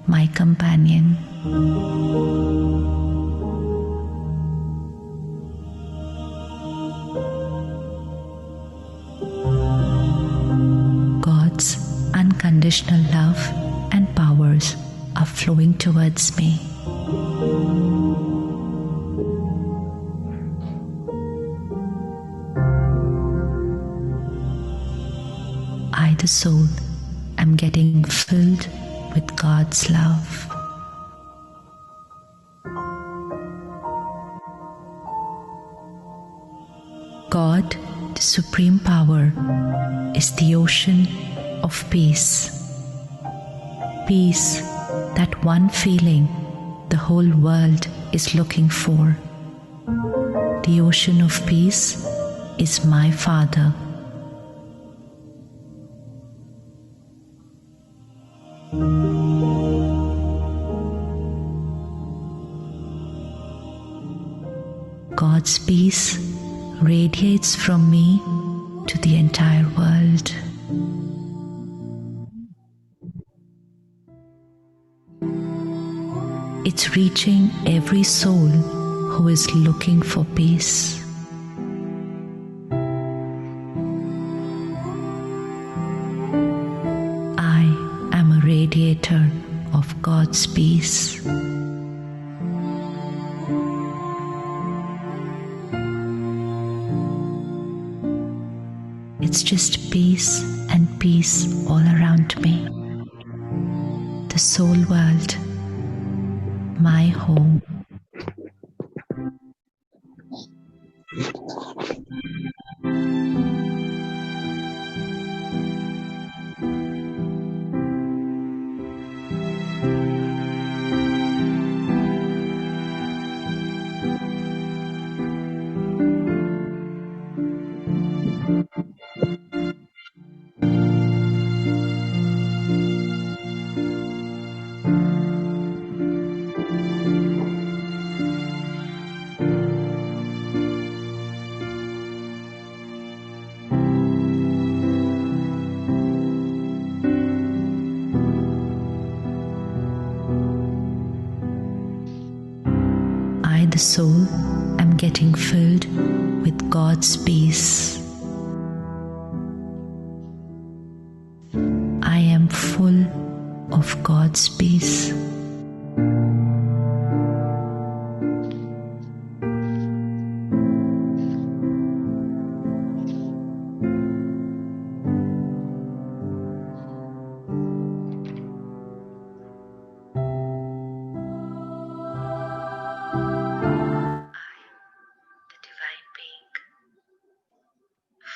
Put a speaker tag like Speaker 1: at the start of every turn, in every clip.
Speaker 1: my companion. God's unconditional love and powers are flowing towards me. I, the soul, am getting filled with God's love. God, the Supreme Power, is the ocean of peace. Peace, that one feeling the whole world is looking for. The ocean of peace is my Father. God's peace radiates from me to the entire world. It's reaching every soul who is looking for peace. I am a radiator of God's peace. It's just peace and peace all around me. The soul world, my home. I, the soul, am getting filled with God's peace. I am full of God's peace.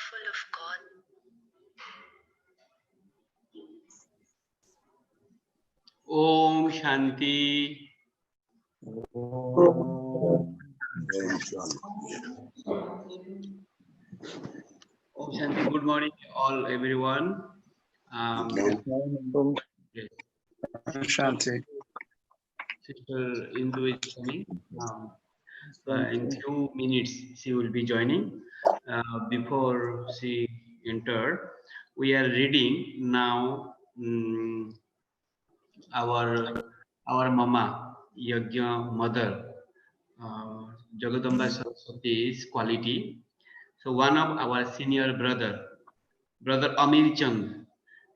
Speaker 1: Full of God.
Speaker 2: Om Shanti. Om Shanti. Good morning, all everyone. Yes.
Speaker 3: Shanti.
Speaker 2: Sister Indu is coming. In few minutes, she will be joining. Before she enter, we are reading now our mama, Yajna mother, Jagadamba Saraswati's quality. So one of our senior brother Amir Chand,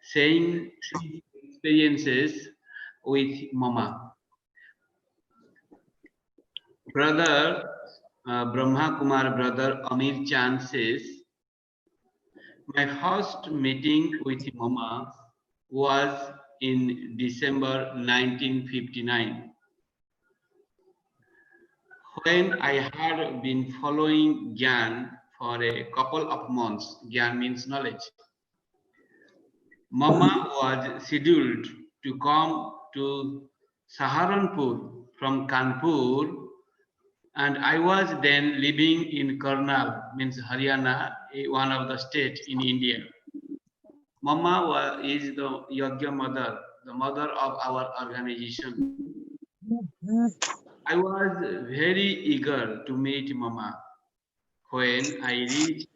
Speaker 2: saying his experiences with mama. Brother Brahma Kumar brother Amir Chand says, my first meeting with mama was in December 1959. When I had been following Gyan for a couple of months, Gyan means knowledge, mama was scheduled to come to Saharanpur from Kanpur, and I was then living in Karnal, means Haryana, one of the states in India. Mama is the Yajna mother, the mother of our organization. I was very eager to meet mama. When I reached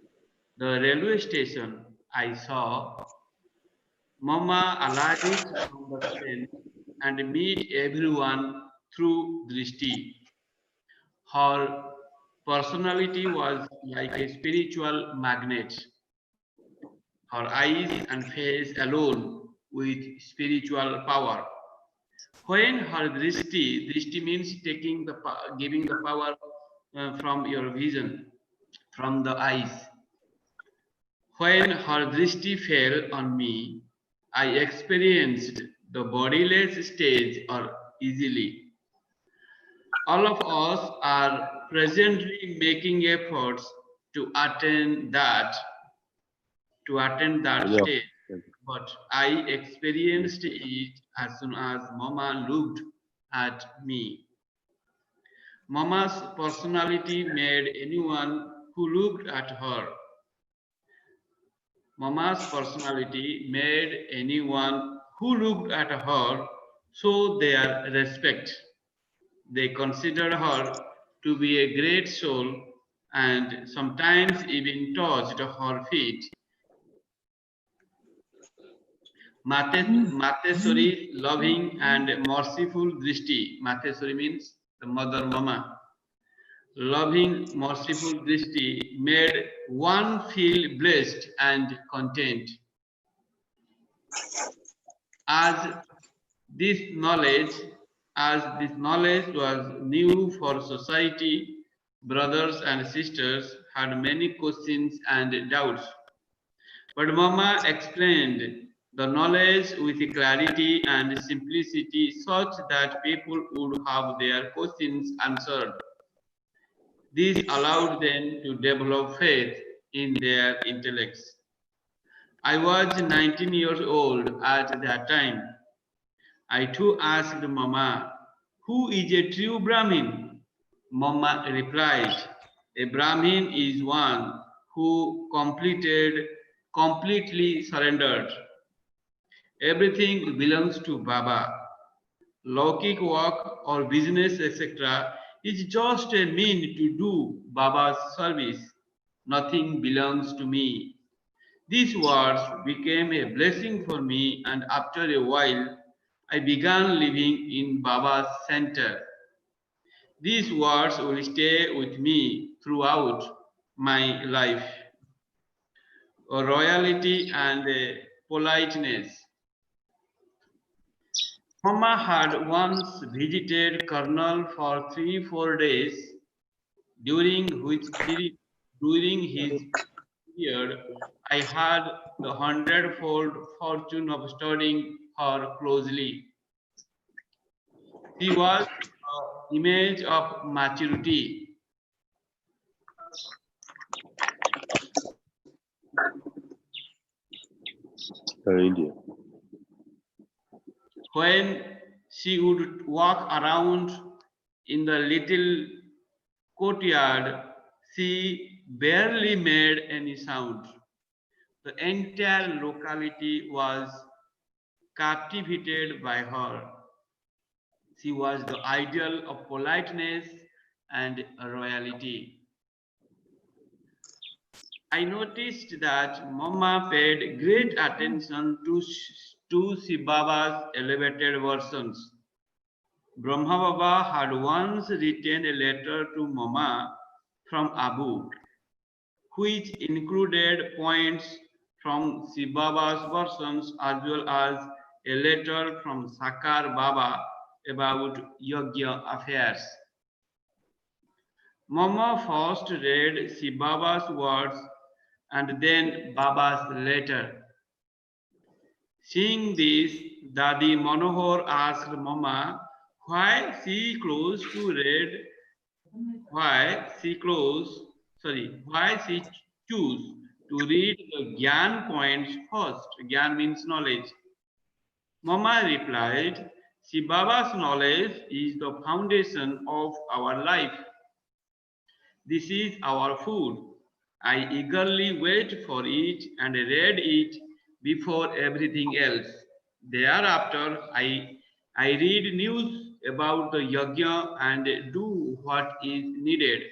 Speaker 2: the railway station, I saw mama alighted from the train and meet everyone through drishti. Her personality was like a spiritual magnet. Her eyes and face alone with spiritual power. When her drishti means giving the power from your vision, from the eyes. When her drishti fell on me, I experienced the bodiless stage or easily. All of us are presently making efforts to attain that
Speaker 4: Yeah.
Speaker 2: state. But I experienced it as soon as Mama looked at me. Mama's personality made anyone who looked at her. Mama's personality made anyone who looked at her show their respect. They considered her to be a great soul and sometimes even touched her feet. Mateswari's loving and merciful drishti. Mateswari means the mother Mama. Loving, merciful drishti made one feel blessed and content. As this knowledge, as this knowledge was new for society, brothers and sisters had many questions and doubts. But Mama explained the knowledge with clarity and simplicity such that people would have their questions answered. This allowed them to develop faith in their intellects. I was 19 years old at that time. I too asked Mama, who is a true Brahmin? Mama replied, a Brahmin is one who completely surrendered. Everything belongs to Baba. Laukik work or business, etc., is just a mean to do Baba's service. Nothing belongs to me. These words became a blessing for me, and after a while, I began living in Baba's center. These words will stay with me throughout my life. Royalty and politeness. Mama had once visited Colonel for 3 4 days, during his period I had the hundredfold fortune of studying her closely. She was the image of maturity.
Speaker 4: India.
Speaker 2: When she would walk around in the little courtyard, she barely made any sound. The entire locality was captivated by her. She was the ideal of politeness and royalty. I noticed that Mama paid great attention to Shiv Baba's elevated versions. Brahma Baba had once written a letter to Mama from Abu, which included points from Shiv Baba's versions as well as a letter from Sakar Baba about Yogya affairs. Mama first read Shiv Baba's words and then Baba's letter. Seeing this, Dadi Manohar asked Mama why she closed to read why she choose to read the Gyan points first. Gyan means knowledge. Mama replied, Shiv Baba's knowledge is the foundation of our life. This is our food. I eagerly wait for it and read it before everything else. Thereafter, I read news about the yajna and do what is needed.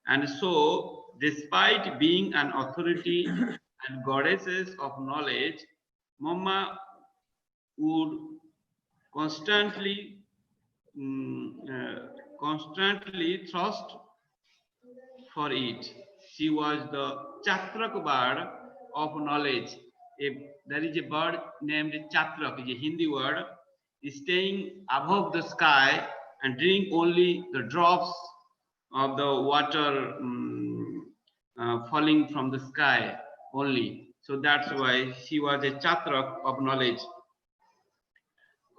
Speaker 2: And so, despite being an authority and goddesses of knowledge, Mama would constantly constantly thrust for it. She was the Chatrak bird of knowledge. There is a bird named Chatrak, is a Hindi word, is staying above the sky and drink only the drops of the water falling from the sky only. So that's why she was a Chatrak of knowledge,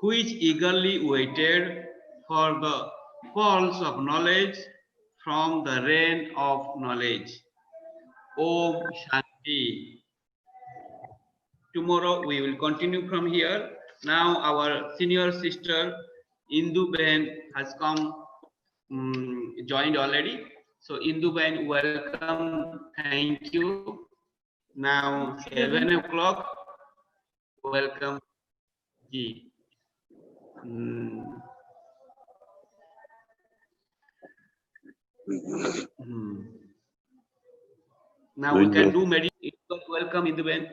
Speaker 2: which eagerly waited for the pearls of knowledge from the rain of knowledge. Om Shanti. Tomorrow we will continue from here. Now our senior sister Indu Ben has come, joined already. So Indu Ben, welcome. Thank you. Now 7 o'clock. Welcome. Ji. Hmm. Now we can do meditation. Welcome, Induben.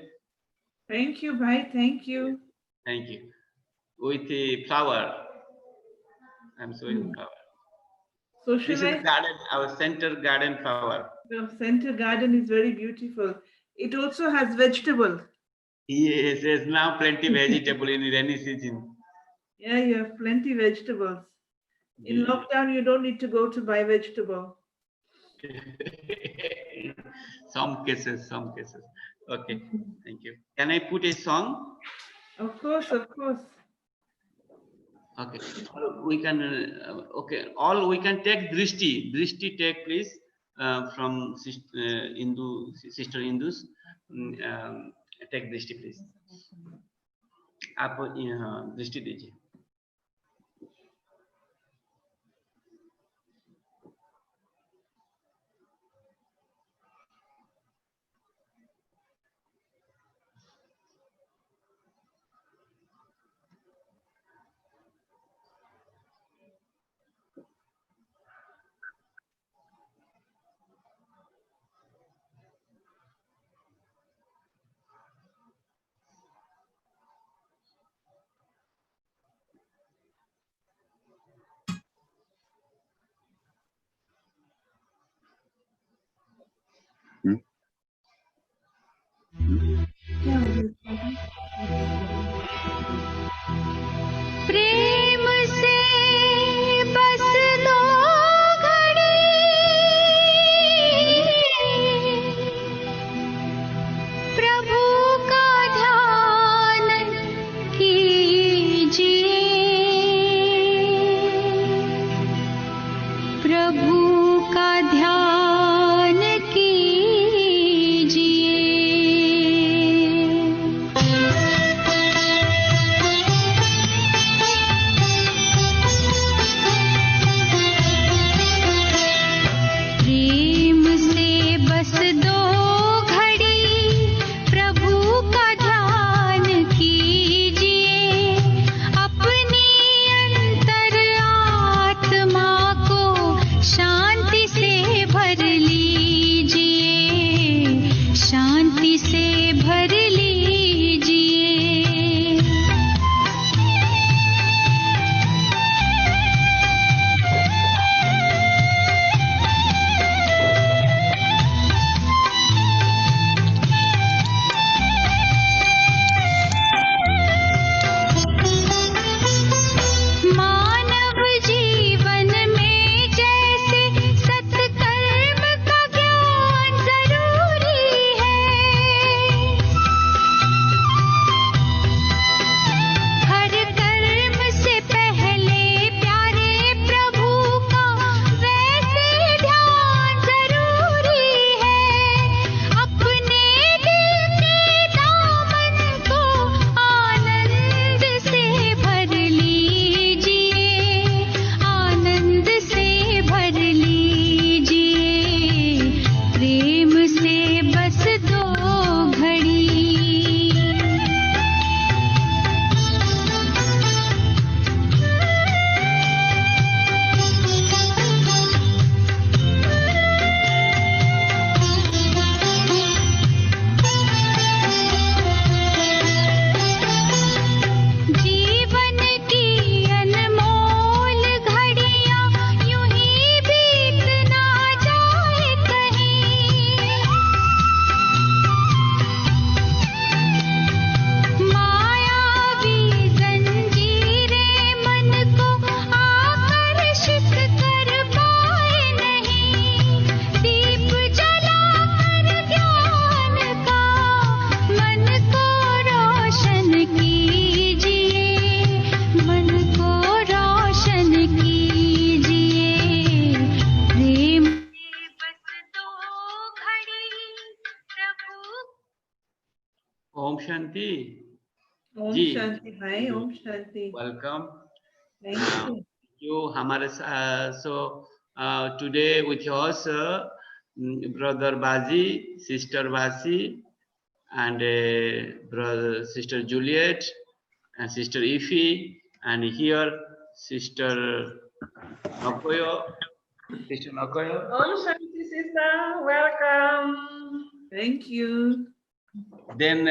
Speaker 4: Thank you, bhai. Thank you.
Speaker 2: Thank you. With a flower. I'm showing flower. This is garden, our center garden flower.
Speaker 4: The center garden is very beautiful. It also has vegetable.
Speaker 2: Yes, there's now plenty vegetable in rainy season.
Speaker 4: Yeah, you have plenty vegetables. In lockdown, you don't need to go to buy vegetable.
Speaker 2: Some cases. Okay, thank you. Can I put a song?
Speaker 4: Of course, of course.
Speaker 2: Okay, we can. Okay, all we can take drishti. Drishti take please from sister Hindus. Take drishti please. आप दृष्टि दीजिए. Shanti.
Speaker 4: Om
Speaker 2: Ji.
Speaker 4: Shanti. Hi, Om Shanti.
Speaker 2: Welcome.
Speaker 4: Thank you.
Speaker 2: You, today with us, brother Baji, sister Basi, and brother sister Juliet, and sister Ifi, and here sister Nakoyo. Sister Nakoyo.
Speaker 5: Om Shanti, sister. Welcome.
Speaker 4: Thank you.
Speaker 2: Then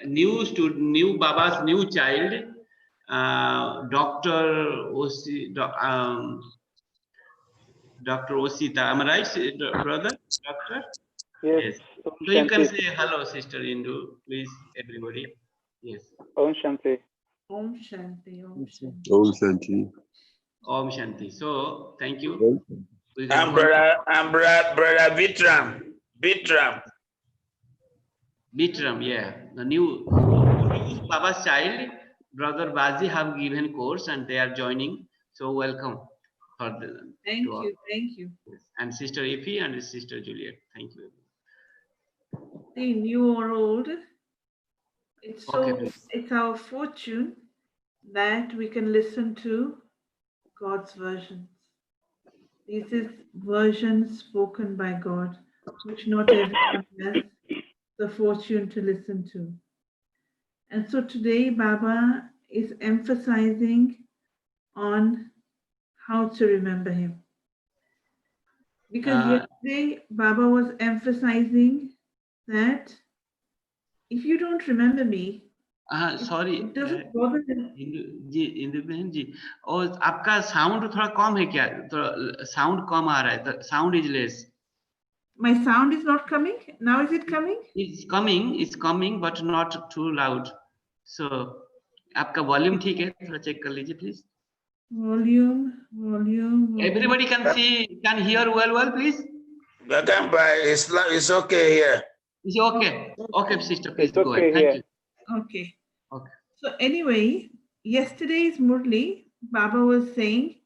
Speaker 2: new Baba's new child, Dr. Dr. Osita. Am I right, brother? Doctor?
Speaker 3: Yes. Om
Speaker 2: So you can
Speaker 3: Shanti.
Speaker 2: say hello, Sister Indu, please, everybody. Yes.
Speaker 3: Om Shanti.
Speaker 4: Om Shanti. Om Shanti.
Speaker 6: Om Shanti.
Speaker 2: Om Shanti. So thank you.
Speaker 7: I'm brother Vitram.
Speaker 2: Bitram, yeah. The new Baba's child, brother Bazi have given course and they are joining. So welcome for the.
Speaker 4: Thank
Speaker 2: to all.
Speaker 4: you. Thank you.
Speaker 2: Yes. And Sister Ifi and Sister Juliet. Thank you.
Speaker 4: See, new or old, it's so
Speaker 2: Okay, please.
Speaker 4: it's our fortune that we can listen to God's versions. This is versions spoken by God, which not everyone has the fortune to listen to. And so today Baba is emphasizing on how to remember him. Because yesterday Baba was emphasizing that if you don't remember me,
Speaker 2: sorry,
Speaker 4: it doesn't bother me.
Speaker 2: Indu बहन जी, और आपका sound थोड़ा कम है क्या? थोड़ा sound कम आ रहा है. Sound is less.
Speaker 4: My sound is not coming. Now is it coming?
Speaker 2: It's coming, but not too loud. So, आपका volume ठीक है? थोड़ा check कर लीजिए, please.
Speaker 4: Volume.
Speaker 2: Everybody can hear well, please.
Speaker 7: It's okay here.
Speaker 2: Is it okay? Okay, sister, please
Speaker 3: It's
Speaker 2: go
Speaker 3: okay
Speaker 2: ahead. Thank
Speaker 3: here.
Speaker 2: you.
Speaker 4: Okay.
Speaker 2: Okay.
Speaker 4: So anyway, yesterday's Murli, Baba was saying,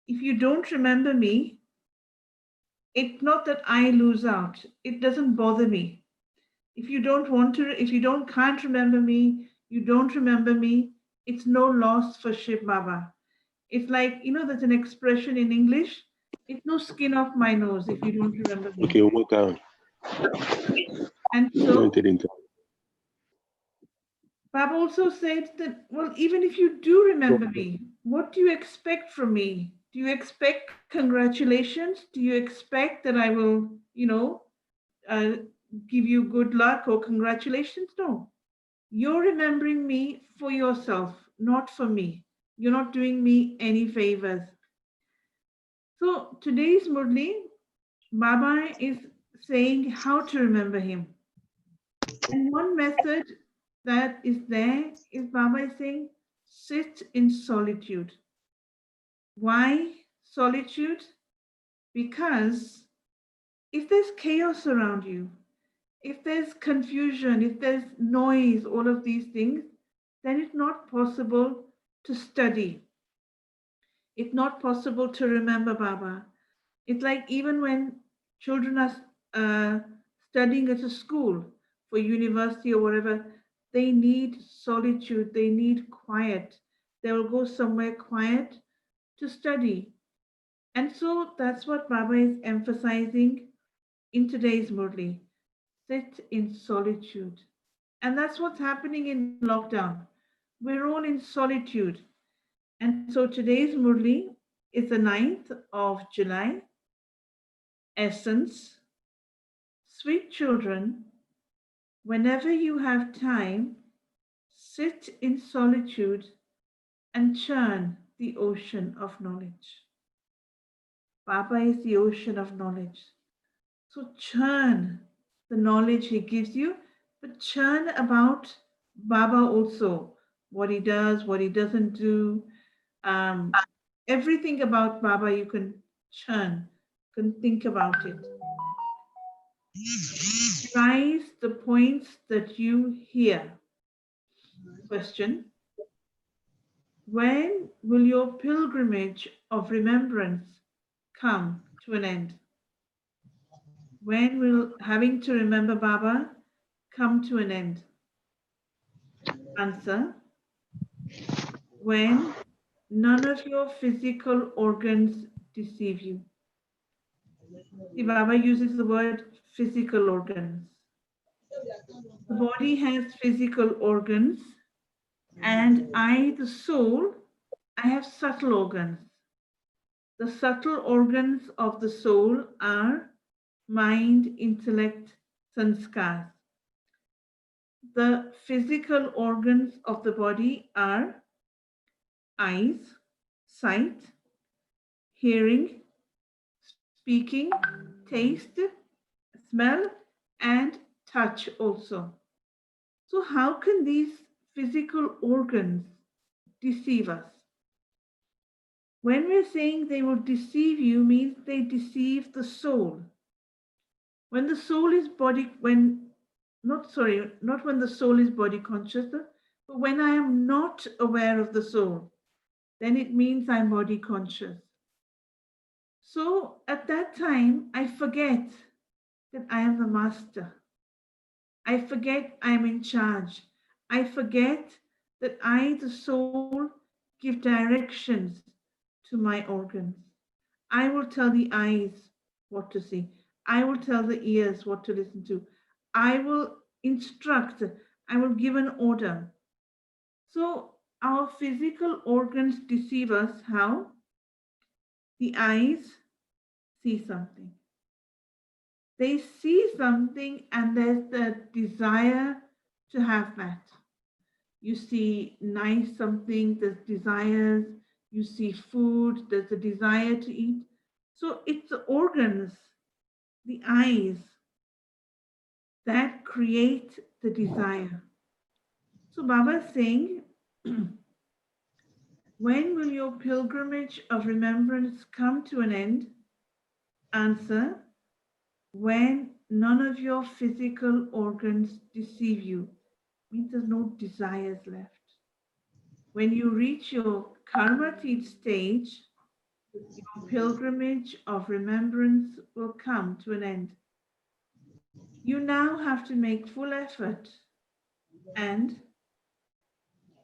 Speaker 4: if you don't remember me, it's not that I lose out. It doesn't bother me. If you can't remember me, you don't remember me, it's no loss for Shiv Baba. It's like, there's an expression in English, it's no skin off my nose if you don't remember me.
Speaker 6: Okay, one more time.
Speaker 4: And so,
Speaker 6: Time.
Speaker 4: Baba also said that, well, even if you do remember me, what do you expect from me? Do you expect congratulations? Do you expect that I will, give you good luck or congratulations? No. You're remembering me for yourself, not for me. You're not doing me any favors. So today's Murli, Baba is saying how to remember him. And one method that is there is Baba is saying, sit in solitude. Why solitude? Because if there's chaos around you, if there's confusion, if there's noise, all of these things, then it's not possible to study. It's not possible to remember Baba. It's like even when children are studying at a school for university or whatever, they need solitude, they need quiet. They will go somewhere quiet to study. And so that's what Baba is emphasizing in today's Murli. Sit in solitude. And that's what's happening in lockdown. We're all in solitude. And so today's Murli is the 9th of July. Essence, sweet children, whenever you have time, sit in solitude and churn the ocean of knowledge. Baba is the ocean of knowledge. So churn the knowledge he gives you, but churn about Baba also, what he does, what he doesn't do. Everything about Baba you can churn, you can think about it. Prize the points that you hear. Question: when will your pilgrimage of remembrance come to an end? When will having to remember Baba come to an end? Answer: when none of your physical organs deceive you. The Baba uses the word physical organs. The body has physical organs, and I, the soul, I have subtle organs. The subtle organs of the soul are mind, intellect, sanskars. The physical organs of the body are eyes, sight, hearing, speaking, taste, smell, and touch also. So how can these physical organs deceive us? When we're saying they will deceive you, means they deceive the soul. When the soul is body, not when the soul is body conscious, but when I am not aware of the soul, then it means I'm body conscious. So at that time, I forget that I am the master. I forget I'm in charge. I forget that I, the soul, give directions to my organs. I will tell the eyes what to see. I will tell the ears what to listen to. I will instruct. I will give an order. So our physical organs deceive us. How? The eyes see something. They see something and there's the desire to have that. You see nice something, there's desires. You see food, there's a desire to eat. So it's the organs, the eyes, that create the desire. So Baba is saying, when will your pilgrimage of remembrance come to an end? Answer: when none of your physical organs deceive you, means there's no desires left. When you reach your karmatit stage, your pilgrimage of remembrance will come to an end. You now have to make full effort, and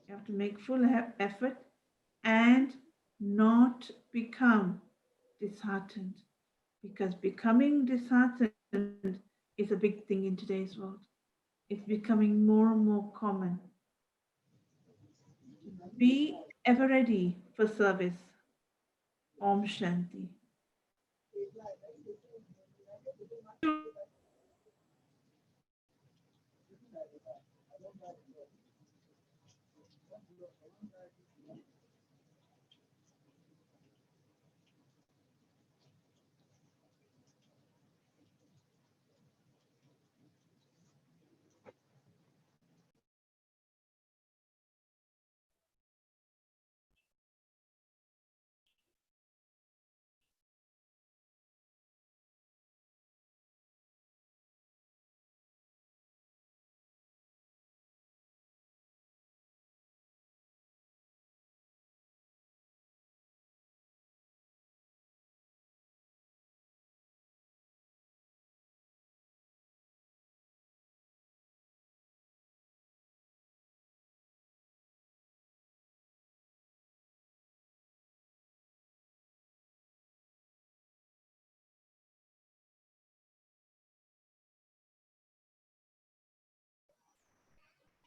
Speaker 4: you have to make full effort and not become disheartened, because becoming disheartened is a big thing in today's world. It's becoming more and more common. Be ever ready for service. Om Shanti.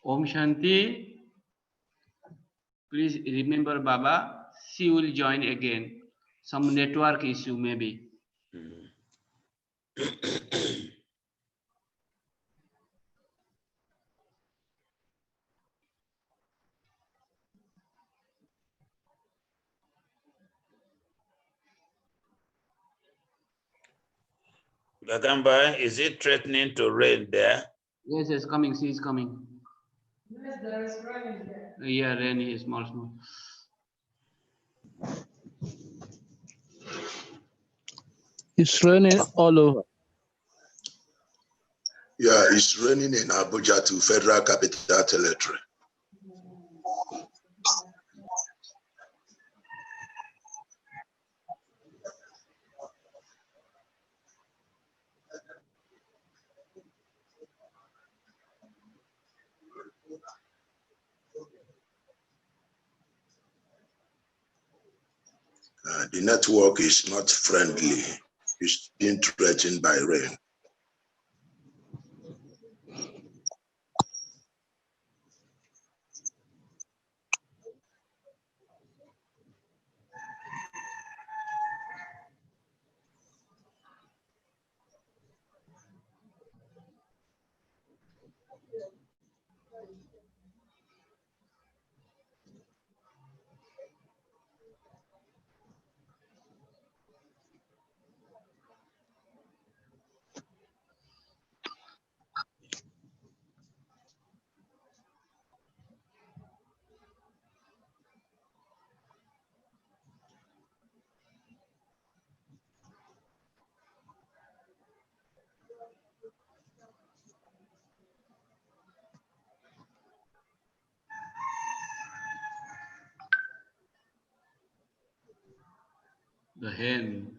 Speaker 2: Om Shanti. Please remember Baba, she will join again. Some network issue maybe.
Speaker 7: Gagamba, is it threatening to rain there?
Speaker 2: Yes, yes, coming. She is coming.
Speaker 5: Yes, there is rain there.
Speaker 2: Yeah, rain is small.
Speaker 6: It's raining all over.
Speaker 8: Yeah, it's raining in Abuja to Federal Capital Territory. The network is not friendly. It's being threatened by rain.
Speaker 2: The hen.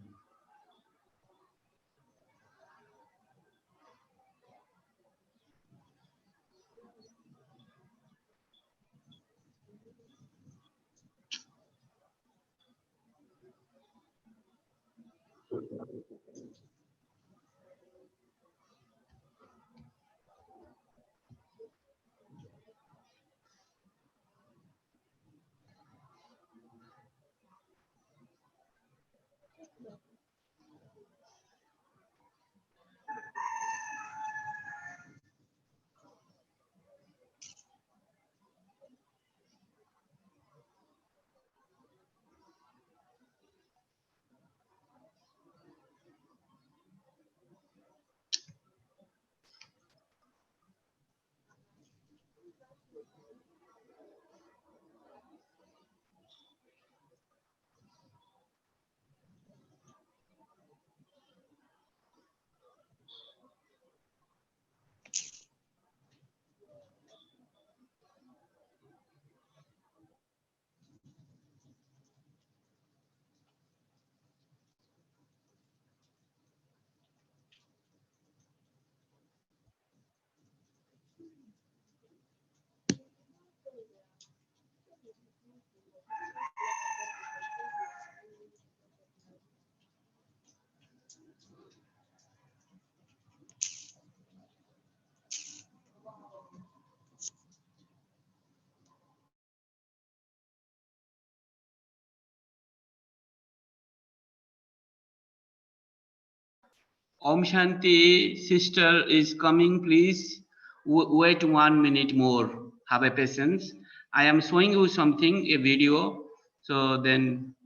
Speaker 2: Om Shanti, sister is coming. Please wait 1 minute more. Have a patience. I am showing you something, a video. So then,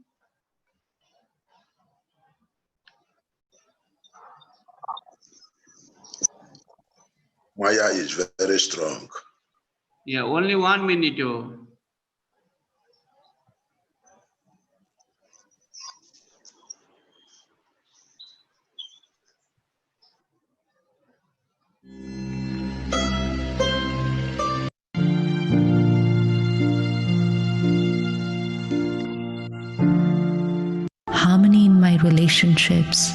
Speaker 8: Maya is very strong.
Speaker 2: yeah, only 1 minute. Oh.
Speaker 1: Harmony in my relationships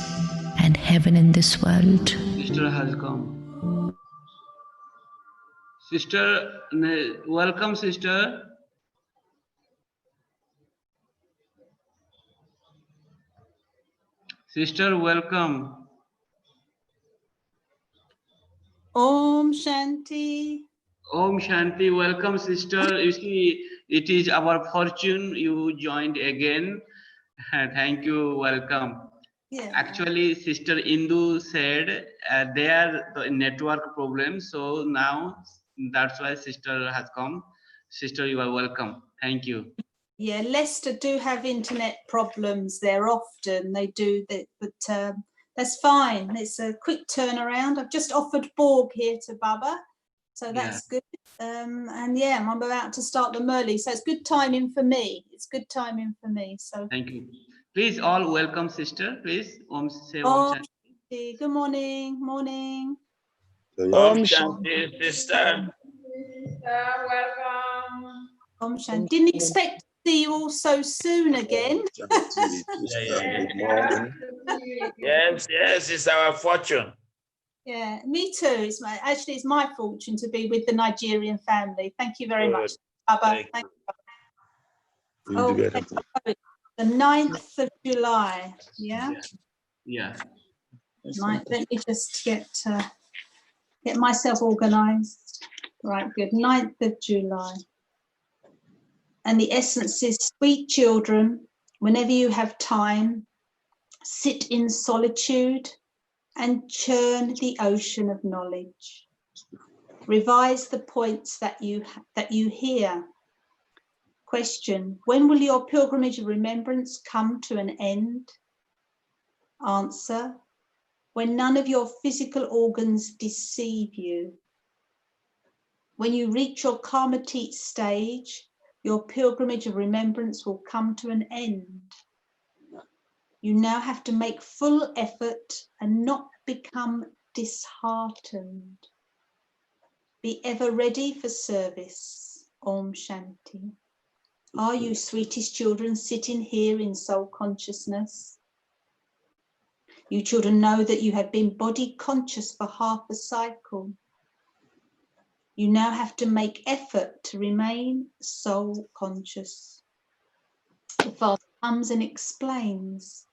Speaker 1: and heaven in this world.
Speaker 2: Sister has come. Sister, welcome, sister. Sister, welcome.
Speaker 9: Om Shanti.
Speaker 2: Om Shanti, welcome, sister. You see, it is our fortune you joined again. Thank you, welcome.
Speaker 9: Yeah.
Speaker 2: Actually, Sister Indu said there the network problem. So now that's why sister has come. Sister, you are welcome. Thank you.
Speaker 9: Yeah, Leicester do have internet problems there often. They do that, but that's fine. It's a quick turnaround. I've just offered Borg here to Baba, so that's good. And yeah, I'm about to start the Murli, so it's good timing for me. It's good timing for me. So
Speaker 2: thank you. Please all welcome, sister. Please, say Om Shanti.
Speaker 9: Good morning. Morning.
Speaker 7: Om Shanti, sister.
Speaker 5: Welcome.
Speaker 9: Om Shanti. Didn't expect to see you all so soon again.
Speaker 7: Yes, it's our fortune.
Speaker 9: Yeah, me too. It's my fortune to be with the Nigerian family. Thank you very much, Baba. Thank you. The 9th of July, yeah?
Speaker 2: Yeah.
Speaker 9: Let me just get myself organised. Right, good. 9th of July. And the essence is, sweet children, whenever you have time, sit in solitude and churn the ocean of knowledge. Revise the points that you hear. Question: when will your pilgrimage of remembrance come to an end? Answer: when none of your physical organs deceive you. When you reach your karmatit stage, your pilgrimage of remembrance will come to an end. You now have to make full effort and not become disheartened. Be ever ready for service. Om Shanti. Are you, sweetest children, sitting here in soul consciousness? You children know that you have been body conscious for half a cycle. You now have to make effort to remain soul conscious. The Father comes and explains,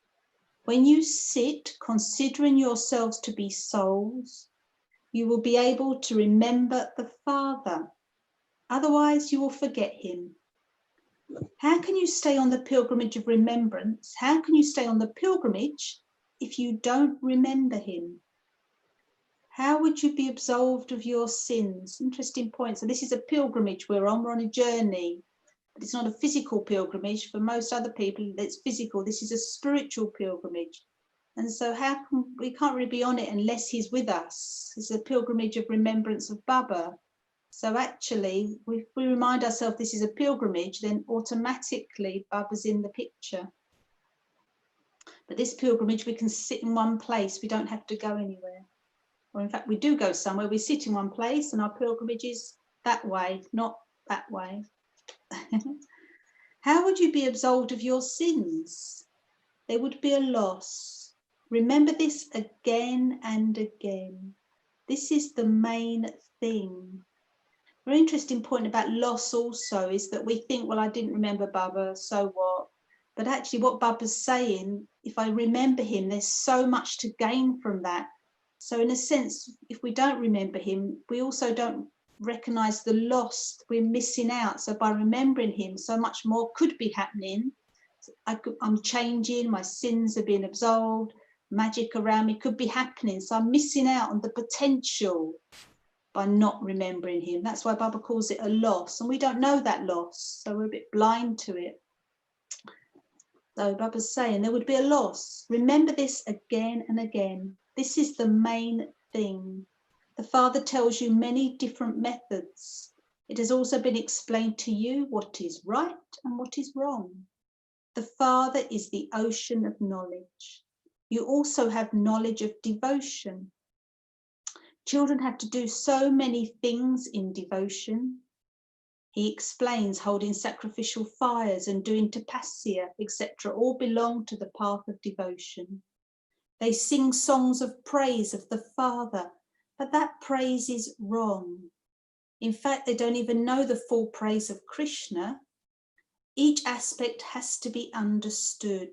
Speaker 9: when you sit considering yourselves to be souls, you will be able to remember the Father. Otherwise, you will forget him. How can you stay on the pilgrimage of remembrance? How can you stay on the pilgrimage if you don't remember him? How would you be absolved of your sins? Interesting point. So this is a pilgrimage we're on a journey. But it's not a physical pilgrimage. For most other people, it's physical. This is a spiritual pilgrimage. And so we can't really be on it unless he's with us. It's a pilgrimage of remembrance of Baba. So actually, if we remind ourselves this is a pilgrimage, then automatically Baba's in the picture. But this pilgrimage, we can sit in one place. We don't have to go anywhere. Or in fact, we do go somewhere. We sit in one place and our pilgrimage is that way, not that way. How would you be absolved of your sins? There would be a loss. Remember this again and again. This is the main thing. Very interesting point about loss also is that we think, well, I didn't remember Baba, so what? But actually what Baba's saying, if I remember him, there's so much to gain from that. So in a sense, if we don't remember him, we also don't recognize the loss we're missing out. So by remembering him, so much more could be happening. I'm changing, my sins are being absolved, magic around me could be happening. So I'm missing out on the potential by not remembering him. That's why Baba calls it a loss. And we don't know that loss. So we're a bit blind to it. So Baba's saying there would be a loss. Remember this again and again. This is the main thing. The Father tells you many different methods. It has also been explained to you what is right and what is wrong. The Father is the ocean of knowledge. You also have knowledge of devotion. Children have to do so many things in devotion. He explains holding sacrificial fires and doing tapasya, etc. all belong to the path of devotion. They sing songs of praise of the Father, but that praise is wrong. In fact, they don't even know the full praise of Krishna. Each aspect has to be understood.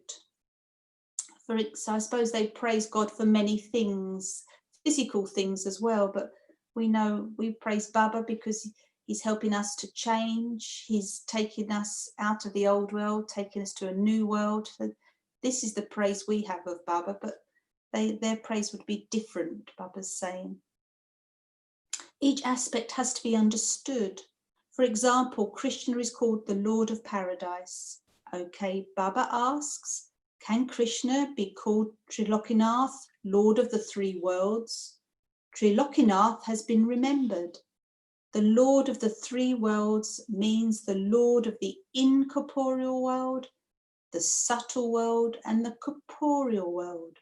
Speaker 9: I suppose they praise God for many things, physical things as well, but we know we praise Baba because he's helping us to change. He's taking us out of the old world, taking us to a new world. This is the praise we have of Baba, but their praise would be different, Baba's saying. Each aspect has to be understood. For example, Krishna is called the Lord of Paradise. Okay, Baba asks, can Krishna be called Trilokinath, Lord of the three worlds? Trilokinath has been remembered. The Lord of the three worlds means the Lord of the incorporeal world, the subtle world, and the corporeal world.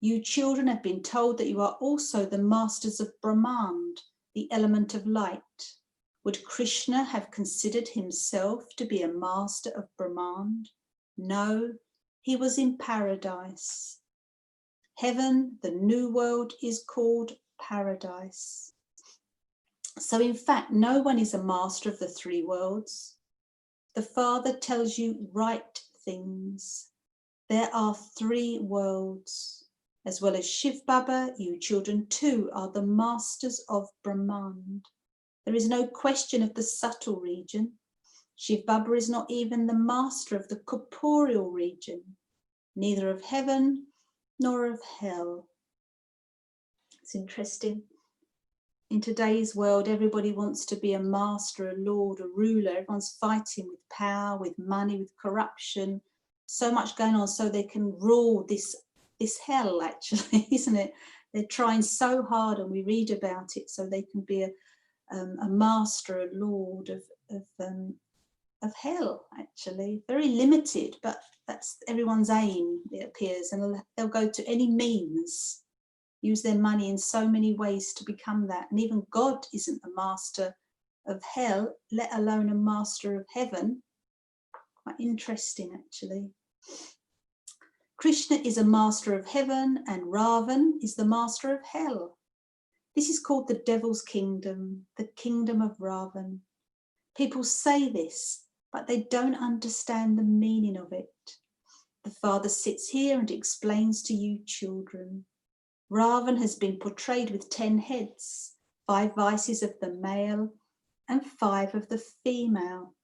Speaker 9: You children have been told that you are also the masters of Brahmand, the element of light. Would Krishna have considered himself to be a master of Brahmand? No, he was in paradise. Heaven, the new world, is called paradise. So in fact, no one is a master of the three worlds. The Father tells you right things. There are 3 worlds. As well as Shiv Baba, you children too are the masters of Brahman. There is no question of the subtle region. Shiv Baba is not even the master of the corporeal region, neither of heaven nor of hell. It's interesting. In today's world, everybody wants to be a master, a lord, a ruler. Everyone's fighting with power, with money, with corruption. So much going on so they can rule this hell, actually, isn't it? They're trying so hard, and we read about it, so they can be a master, a lord of hell, actually. Very limited, but that's everyone's aim, it appears, and they'll go to any means, use their money in so many ways to become that. And even God isn't a master of hell, let alone a master of heaven. Quite interesting, actually. Krishna is a master of heaven, and Ravan is the master of hell. This is called the devil's kingdom, the kingdom of Ravan. People say this, but they don't understand the meaning of it. The Father sits here and explains to you children. Ravan has been portrayed with 10 heads, 5 vices of the male and 5 of the female.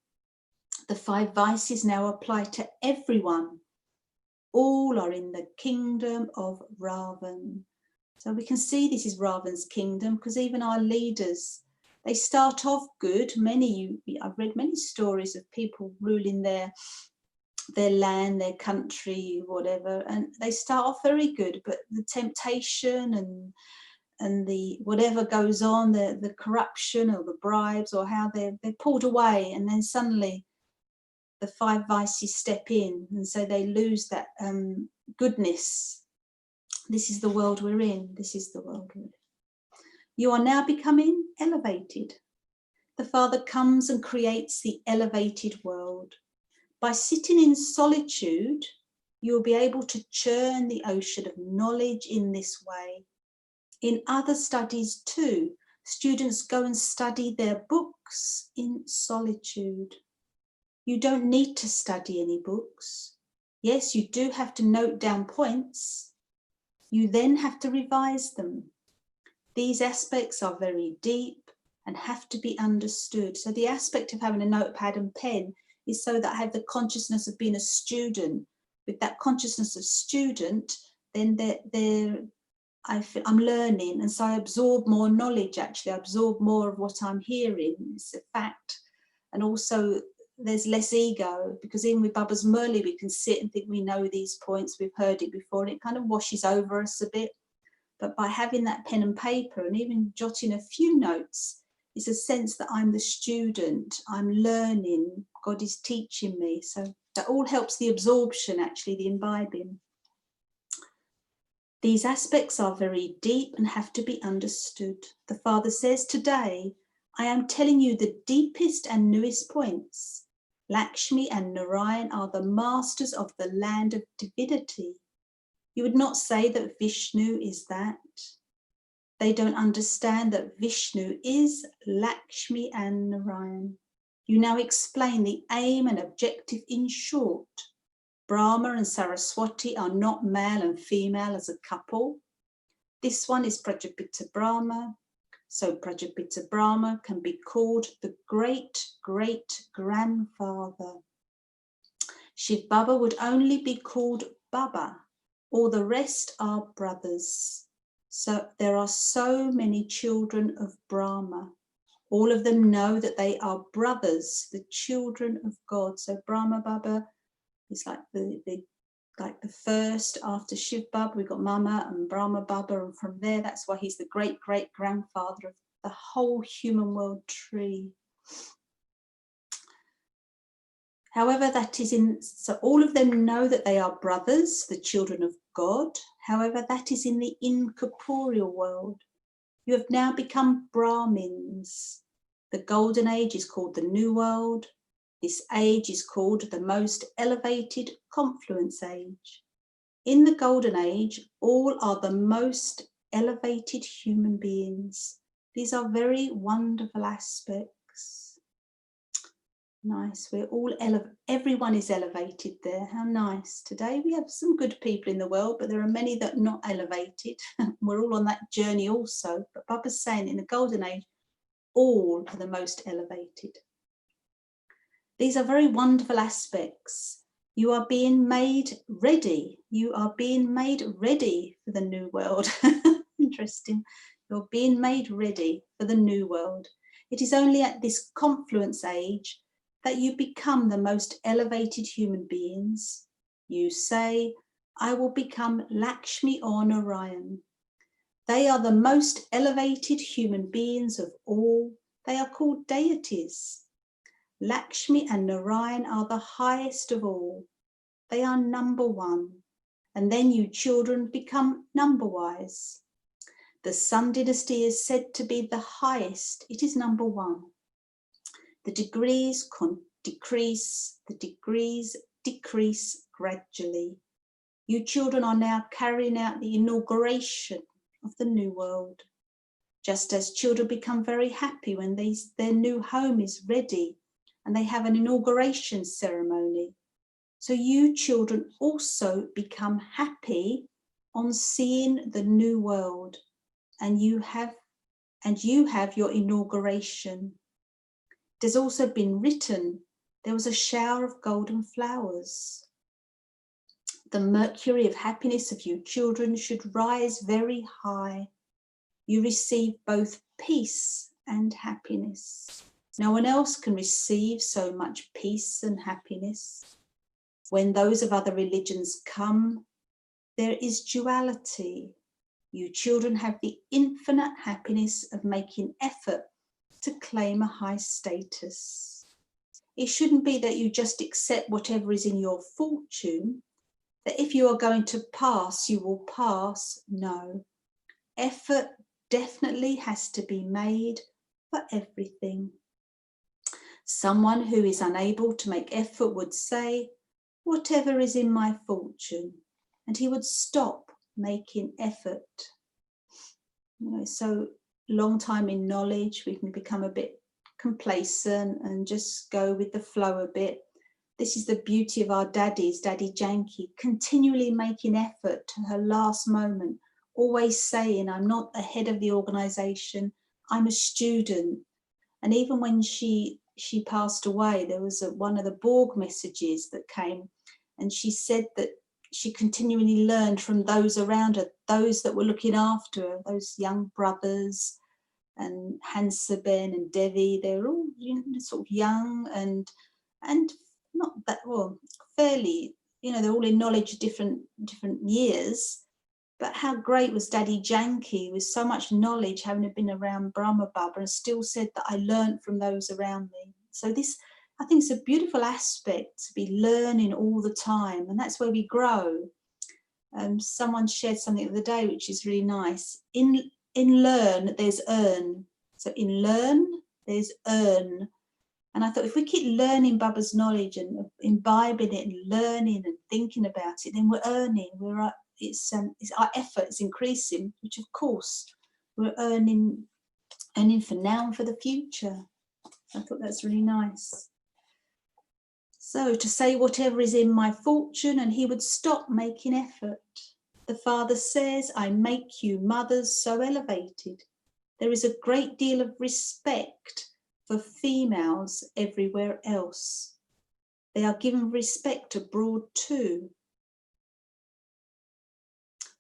Speaker 9: The 5 vices now apply to everyone. All are in the kingdom of Ravan. So we can see this is Ravan's kingdom, because even our leaders, they start off good. I've read many stories of people ruling their land, their country, whatever, and they start off very good, but the temptation and the whatever goes on, the corruption or the bribes or how they're pulled away, and then suddenly the 5 vices step in, and so they lose that goodness. This is the world we're in. This is the world we're in. You are now becoming elevated. The Father comes and creates the elevated world. By sitting in solitude, you'll be able to churn the ocean of knowledge in this way. In other studies too, students go and study their books in solitude. You don't need to study any books. Yes, you do have to note down points. You then have to revise them. These aspects are very deep and have to be understood. So the aspect of having a notepad and pen is so that I have the consciousness of being a student. With that consciousness of student, then I'm learning, and so I absorb more knowledge, actually. I absorb more of what I'm hearing. It's a fact. And also there's less ego, because even with Baba's Murli, we can sit and think we know these points, we've heard it before, and it kind of washes over us a bit. But by having that pen and paper and even jotting a few notes, it's a sense that I'm the student, I'm learning, God is teaching me. So that all helps the absorption, actually, the imbibing. These aspects are very deep and have to be understood. The Father says, today, I am telling you the deepest and newest points. Lakshmi and Narayan are the masters of the land of divinity. You would not say that Vishnu is that. They don't understand that Vishnu is Lakshmi and Narayan. You now explain the aim and objective in short. Brahma and Saraswati are not male and female as a couple. This one is Prajapita Brahma. So Prajapita Brahma can be called the great-great-grandfather. Shiv Baba would only be called Baba. All the rest are brothers. So there are so many children of Brahma. All of them know that they are brothers, the children of God. So Brahma Baba is like the first after Shiv Baba. We've got Mama and Brahma Baba, and from there, that's why he's the great-great-grandfather of the whole human world tree. However, so all of them know that they are brothers, the children of God. However, that is in the incorporeal world. You have now become Brahmins. The golden age is called the New World. This age is called the most elevated confluence age. In the golden age, all are the most elevated human beings. These are very wonderful aspects. Nice. We're all everyone is elevated there. How nice. Today we have some good people in the world, but there are many that are not elevated. We're all on that journey also. But Baba's saying in the golden age, all are the most elevated. These are very wonderful aspects. You are being made ready. You are being made ready for the new world. Interesting. You're being made ready for the new world. It is only at this confluence age that you become the most elevated human beings. You say, I will become Lakshmi or Narayan. They are the most elevated human beings of all. They are called deities. Lakshmi and Narayan are the highest of all. They are number one. And then you children become number wise. The Sun dynasty is said to be the highest. It is number one. The degrees decrease, the degrees decrease gradually. You children are now carrying out the inauguration of the new world. Just as children become very happy when their new home is ready and they have an inauguration ceremony. So you children also become happy on seeing the new world, and you have your inauguration. It has also been written, there was a shower of golden flowers. The mercury of happiness of you children should rise very high. You receive both peace and happiness. No one else can receive so much peace and happiness. When those of other religions come, there is duality. You children have the infinite happiness of making effort to claim a high status. It shouldn't be that you just accept whatever is in your fortune, that if you are going to pass, you will pass. No. Effort definitely has to be made for everything. Someone who is unable to make effort would say, whatever is in my fortune, and he would stop making effort. So long time in knowledge, we can become a bit complacent and just go with the flow a bit. This is the beauty of our daddies, Daddy Janki, continually making effort to her last moment, always saying, I'm not the head of the organization, I'm a student. And even when she passed away, there was one of the Borg messages that came, and she said that she continually learned from those around her, those that were looking after her, those young brothers, and Hansaben and Devi. They're all sort of young and not that, well, fairly, they're all in knowledge different years. But how great was Daddy Janki with so much knowledge, having been around Brahma Baba, and still said that I learned from those around me. So this, I think, is a beautiful aspect, to be learning all the time, and that's where we grow. Someone shared something the other day which is really nice. In learn, there's earn. So in learn, there's earn. And I thought, if we keep learning Baba's knowledge and imbibing it and learning and thinking about it, then we're earning. It's our effort is increasing, which of course we're earning for now and for the future. I thought that's really nice. So to say whatever is in my fortune, and he would stop making effort. The Father says, I make you mothers so elevated. There is a great deal of respect for females everywhere else. They are given respect abroad too.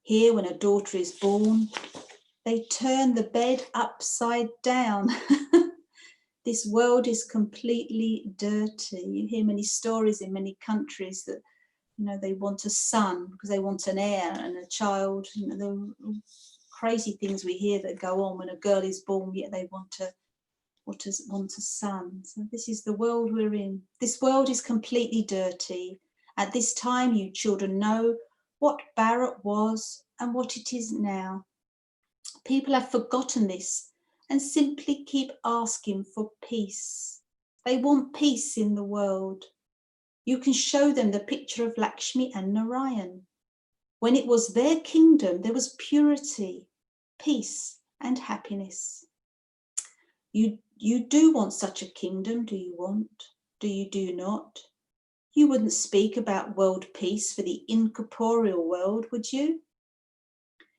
Speaker 9: Here, when a daughter is born, they turn the bed upside down. This world is completely dirty. You hear many stories in many countries that, they want a son because they want an heir and a child. The crazy things we hear that go on when a girl is born, yet they want a son. So this is the world we're in. This world is completely dirty. At this time, you children know what Bharat was and what it is now. People have forgotten this and simply keep asking for peace. They want peace in the world. You can show them the picture of Lakshmi and Narayan. When it was their kingdom, there was purity, peace, and happiness. You do want such a kingdom, do you want? do not? You wouldn't speak about world peace for the incorporeal world, would you?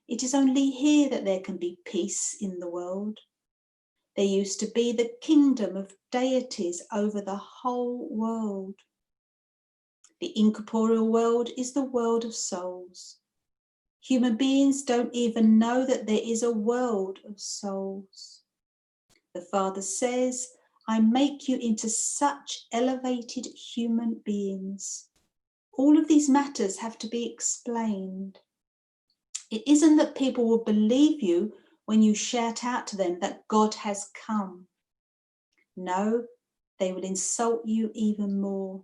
Speaker 9: It is only here that there can be peace in the world. There used to be the kingdom of deities over the whole world. The incorporeal world is the world of souls. Human beings don't even know that there is a world of souls. The Father says, I make you into such elevated human beings. All of these matters have to be explained. It isn't that people will believe you when you shout out to them that God has come. No, they will insult you even more.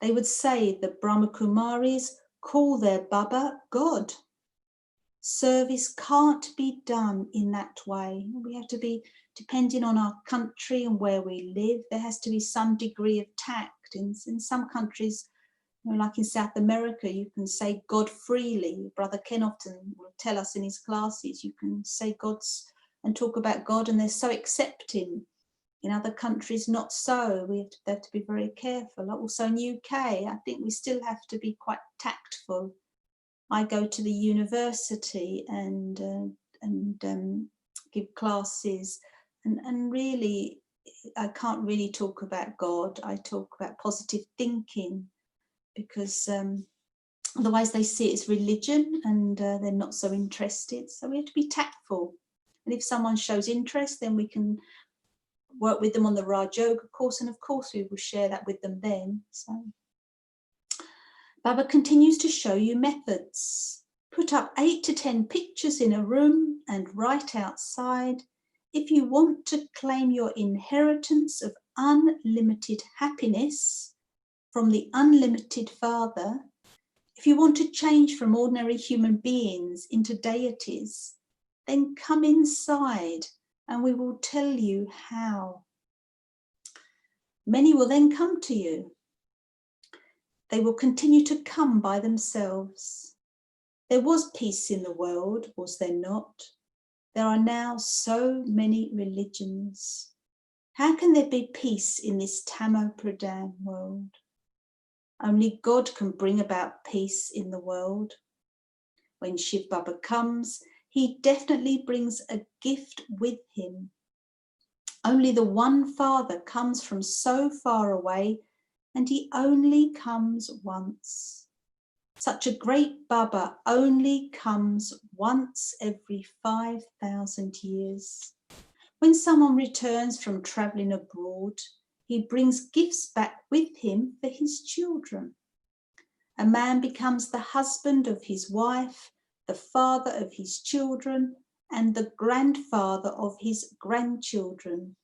Speaker 9: They would say the Brahma Kumaris call their Baba God. Service can't be done in that way. We have to be, depending on our country and where we live, there has to be some degree of tact. In some countries, like in South America, you can say God freely. Brother Ken often will tell us in his classes, you can say God's and talk about God, and they're so accepting. In other countries, not so. We have to be very careful. Also in UK, I think we still have to be quite tactful. I go to the university and give classes, and really, I can't really talk about God. I talk about positive thinking, because otherwise they see it as religion, and they're not so interested. So we have to be tactful. And if someone shows interest, then we can work with them on the Raj Yoga course, and of course we will share that with them then. So Baba continues to show you methods. Put up 8 to 10 pictures in a room and write outside. If you want to claim your inheritance of unlimited happiness from the unlimited Father, if you want to change from ordinary human beings into deities, then come inside and we will tell you how. Many will then come to you. They will continue to come by themselves. There was peace in the world, was there not? There are now so many religions. How can there be peace in this Tamo Pradhan world? Only God can bring about peace in the world. When Shiv Baba comes, he definitely brings a gift with him. Only the one Father comes from so far away, and he only comes once. Such a great Baba only comes once every 5,000 years. When someone returns from traveling abroad, he brings gifts back with him for his children. A man becomes the husband of his wife, the father of his children, and the grandfather of his grandchildren,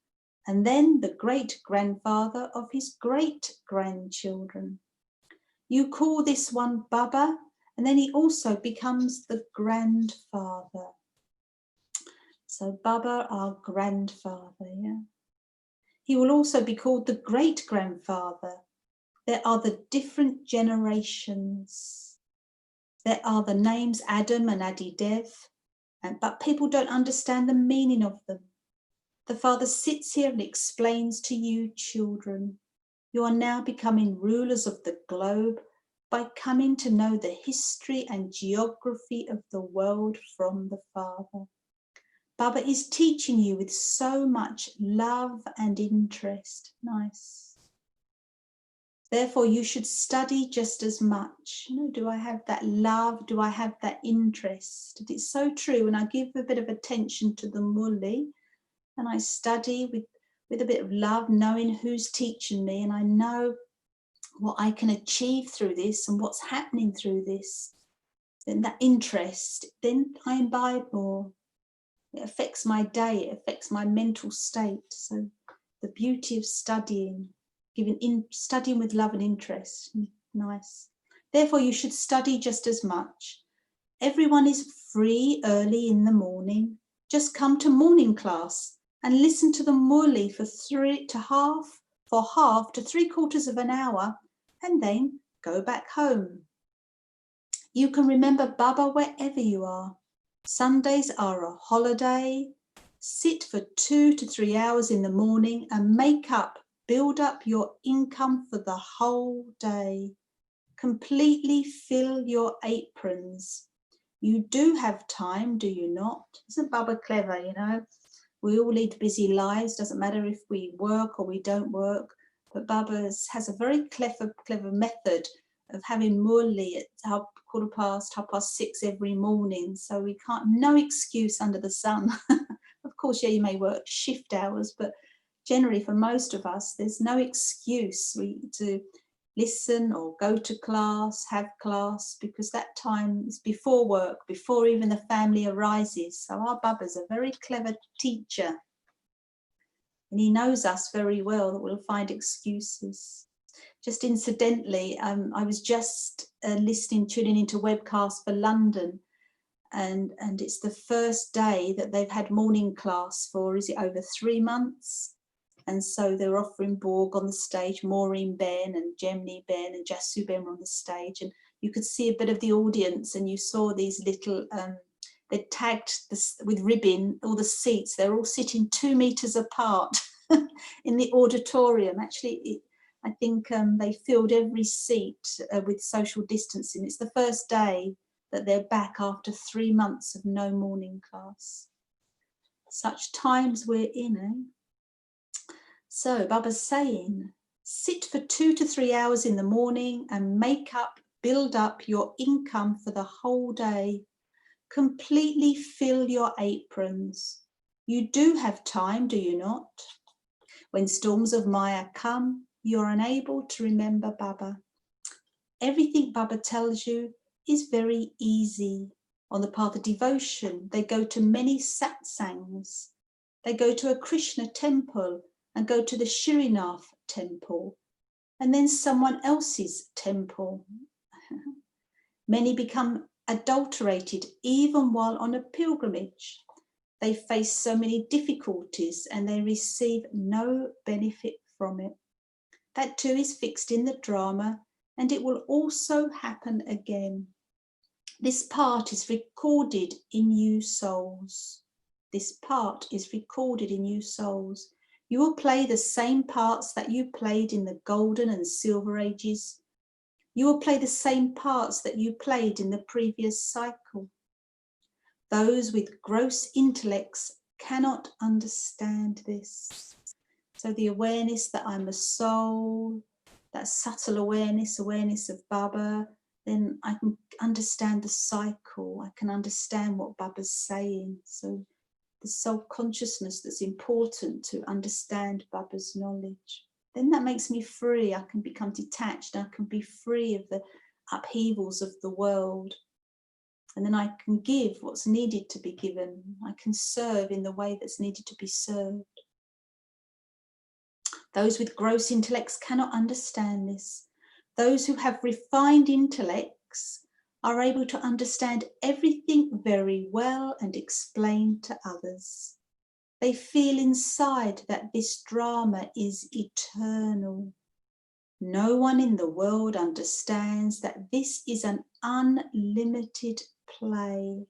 Speaker 9: and then the great-grandfather of his great-grandchildren. You call this one Baba, and then he also becomes the grandfather. So Baba, our grandfather, yeah. He will also be called the great-grandfather. There are the different generations. There are the names Adam and Adidev, but people don't understand the meaning of them. The Father sits here and explains to you, children, you are now becoming rulers of the globe by coming to know the history and geography of the world from the Father. Baba is teaching you with so much love and interest. Nice. Therefore, you should study just as much. Do I have that love? Do I have that interest? It's so true. And I give a bit of attention to the Murli, and I study with a bit of love, knowing who's teaching me, and I know what I can achieve through this and what's happening through this. Then that interest, then I imbibe more. It affects my day, it affects my mental state. So the beauty of studying, studying with love and interest, nice. Therefore, you should study just as much. Everyone is free early in the morning. Just come to morning class and listen to the Murli for half to 3/4 of an hour, and then go back home. You can remember Baba wherever you are. Sundays are a holiday. Sit for 2 to 3 hours in the morning and make up build up your income for the whole day. Completely fill your aprons. You do have time, do you not? Isn't Baba clever, you know? We all lead busy lives, doesn't matter if we work or we don't work, but Baba has a very clever method of having Murli at 6:30 every morning, so we can't, no excuse under the sun. Of course, yeah, you may work shift hours, but generally for most of us, there's no excuse to listen or go to class, have class, because that time is before work, before even the family arises. So our Baba's a very clever teacher, and he knows us very well that we'll find excuses. Just incidentally, I was just tuning into webcast for London, and it's the first day that they've had morning class for, is it over 3 months? And so they're offering Borg on the stage, Maureen Ben and Gemini Ben and Jasu Ben were on the stage, and you could see a bit of the audience, and you saw these little, they tagged this with ribbon, all the seats, they're all sitting 2 meters apart in the auditorium. Actually, I think they filled every seat with social distancing. It's the first day that they're back after 3 months of no morning class. Such times we're in, eh? So Baba's saying, sit for 2 to 3 hours in the morning and build up your income for the whole day. Completely fill your aprons. You do have time, do you not? When storms of Maya come, you're unable to remember Baba. Everything Baba tells you is very easy. On the path of devotion, they go to many satsangs. They go to a Krishna temple and go to the Srinath temple, and then someone else's temple. Many become adulterated even while on a pilgrimage. They face so many difficulties and they receive no benefit from it. That too is fixed in the drama, and it will also happen again. This part is recorded in you souls. This part is recorded in you souls. You will play the same parts that you played in the golden and silver ages. You will play the same parts that you played in the previous cycle. Those with gross intellects cannot understand this. So the awareness that I'm a soul, that subtle awareness of Baba, then I can understand the cycle. I can understand what Baba's saying. So the self-consciousness that's important to understand Baba's knowledge. Then that makes me free. I can become detached. I can be free of the upheavals of the world. And then I can give what's needed to be given. I can serve in the way that's needed to be served. Those with gross intellects cannot understand this. Those who have refined intellects are able to understand everything very well and explain to others. They feel inside that this drama is eternal. No one in the world understands that this is an unlimited play.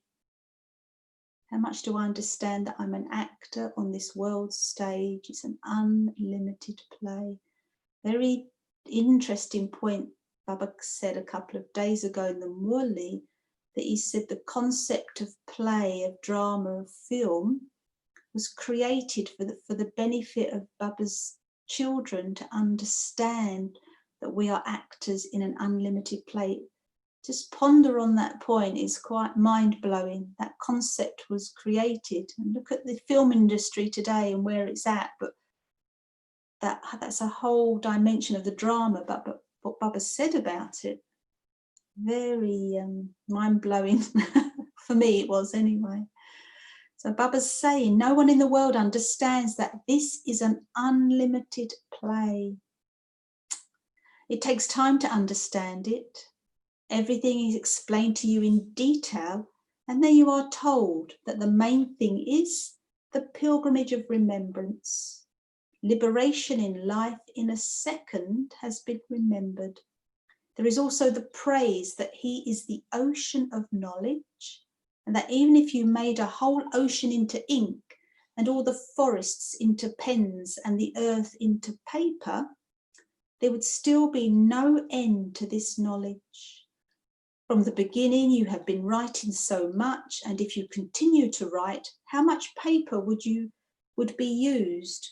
Speaker 9: How much do I understand that I'm an actor on this world stage? It's an unlimited play. Very interesting point Baba said a couple of days ago in the Murli, that he said the concept of play, of drama, of film was created for the benefit of Baba's children to understand that we are actors in an unlimited play. Just ponder on that point. It's quite mind-blowing. That concept was created. And look at the film industry today and where it's at, but that's a whole dimension of the drama, but what Baba said about it, very mind-blowing. For me it was anyway. So Baba's saying no one in the world understands that this is an unlimited play. It takes time to understand it. Everything is explained to you in detail, and then you are told that the main thing is the pilgrimage of remembrance. Liberation in life in a second has been remembered. There is also the praise that he is the ocean of knowledge, and that even if you made a whole ocean into ink and all the forests into pens and the earth into paper, there would still be no end to this knowledge. From the beginning, you have been writing so much, and if you continue to write, how much paper would be used?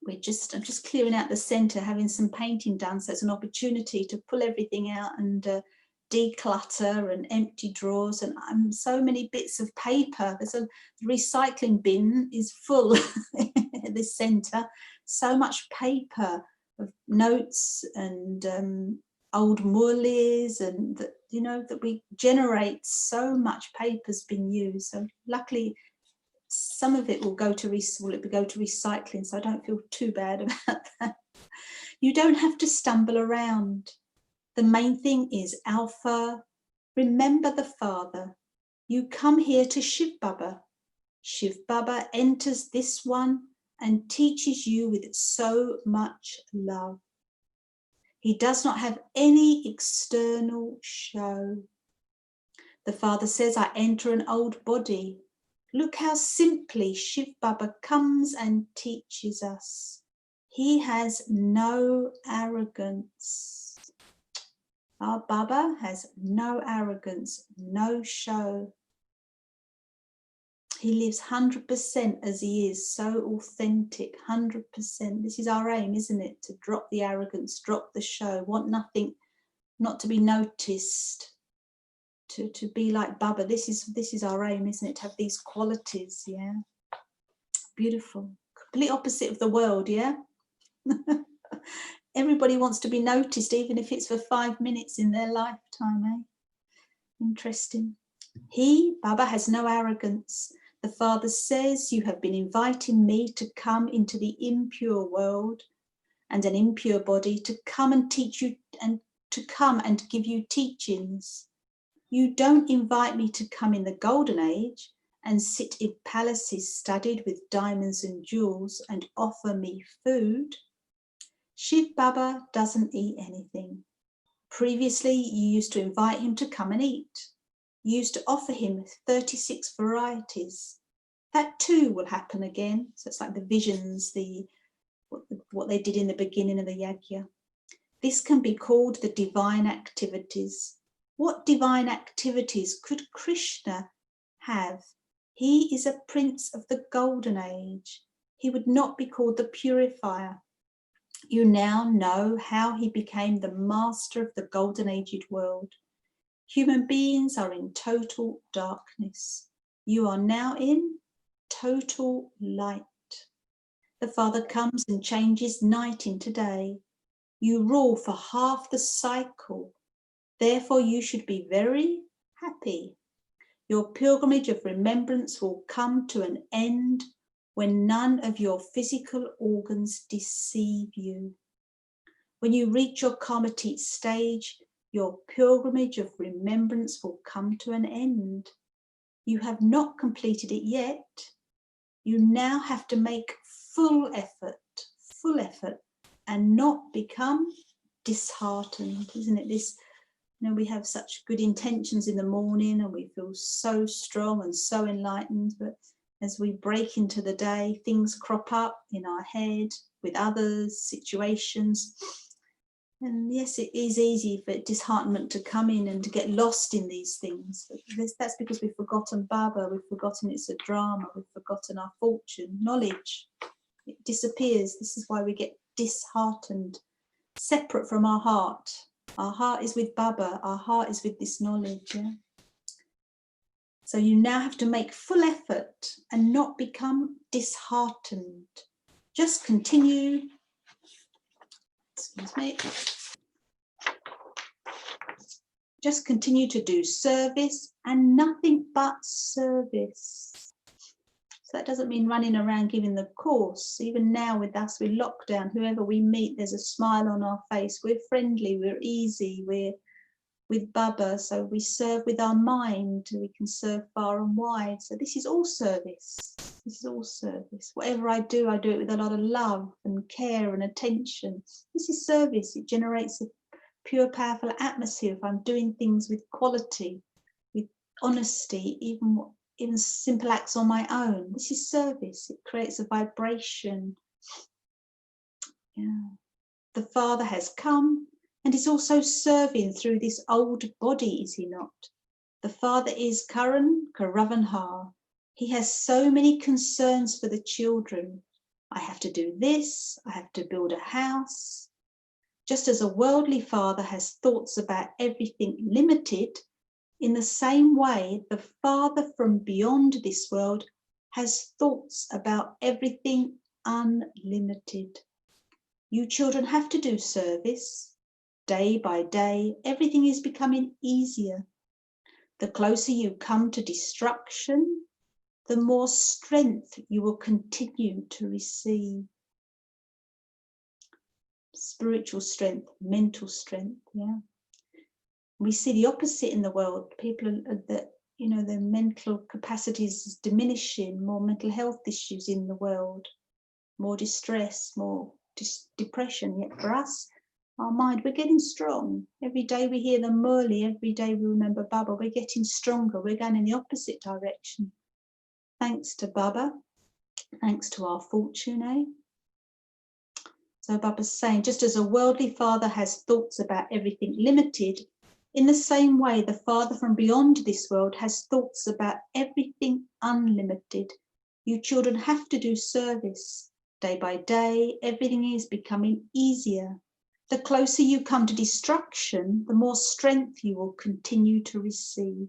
Speaker 9: I'm just clearing out the centre, having some painting done, so it's an opportunity to pull everything out and declutter and empty drawers and so many bits of paper. The recycling bin is full at this centre. So much paper of notes and old Murlis, and that we generate so much paper's been used. So luckily, some of it will go to recycling, so I don't feel too bad about that. You don't have to stumble around. The main thing is Alpha. Remember the Father. You come here to Shiv Baba. Shiv Baba enters this one and teaches you with so much love. He does not have any external show. The Father says, I enter an old body. Look how simply Shiv Baba comes and teaches us. He has no arrogance. Our Baba has no arrogance, no show. He lives 100% as he is, so authentic, 100%. This is our aim, isn't it? To drop the arrogance, drop the show, want nothing, not to be noticed, to be like Baba. This is our aim, isn't it? To have these qualities, yeah. Beautiful. Complete opposite of the world, yeah? Everybody wants to be noticed, even if it's for 5 minutes in their lifetime, eh? Interesting. He, Baba, has no arrogance. The Father says, you have been inviting me to come into the impure world and an impure body, to come and teach you and to come and give you teachings. You don't invite me to come in the golden age and sit in palaces studded with diamonds and jewels and offer me food. Shiv Baba doesn't eat anything. Previously, you used to invite him to come and eat. You used to offer him 36 varieties. That too will happen again. So it's like the visions, what they did in the beginning of the yajna. This can be called the divine activities. What divine activities could Krishna have? He is a prince of the golden age. He would not be called the purifier. You now know how he became the master of the golden aged world. Human beings are in total darkness. You are now in total light. The Father comes and changes night into day. You rule for half the cycle. Therefore, you should be very happy. Your pilgrimage of remembrance will come to an end when none of your physical organs deceive you. When you reach your Karmatit stage, your pilgrimage of remembrance will come to an end. You have not completed it yet. You now have to make full effort, and not become disheartened, isn't it? This, we have such good intentions in the morning and we feel so strong and so enlightened, but as we break into the day, things crop up in our head with others, situations. And yes, it is easy for disheartenment to come in and to get lost in these things. But that's because we've forgotten Baba, we've forgotten it's a drama, we've forgotten our fortune, knowledge. It disappears. This is why we get disheartened, separate from our heart. Our heart is with Baba, our heart is with this knowledge. Yeah? So you now have to make full effort and not become disheartened. Just continue. Excuse me. Just continue to do service and nothing but service. So that doesn't mean running around giving the course. Even now with us, with lockdown, whoever we meet, there's a smile on our face. We're friendly, we're easy, we're with Baba. So we serve with our mind. We can serve far and wide. So this is all service. This is all service. Whatever I do it with a lot of love and care and attention. This is service. It generates a pure, powerful atmosphere if I'm doing things with quality, with honesty, even in simple acts on my own. This is service. It creates a vibration. Yeah. The Father has come and is also serving through this old body, is he not? The Father is Karan Karavanha. He has so many concerns for the children. I have to do this. I have to build a house. Just as a worldly father has thoughts about everything limited, in the same way, the Father from beyond this world has thoughts about everything unlimited. You children have to do service. Day by day, everything is becoming easier. The closer you come to destruction, the more strength you will continue to receive. Spiritual strength, mental strength, yeah. We see the opposite in the world. People are that, you know, their mental capacities is diminishing, more mental health issues in the world, more distress, more depression. Yet for us, our mind, we're getting strong. Every day we hear the Murli, every day we remember Baba, we're getting stronger. We're going in the opposite direction. Thanks to Baba, thanks to our fortune, eh? So Baba's saying, just as a worldly father has thoughts about everything limited, in the same way, the Father from beyond this world has thoughts about everything unlimited. You children have to do service. Day by day, everything is becoming easier. The closer you come to destruction, the more strength you will continue to receive.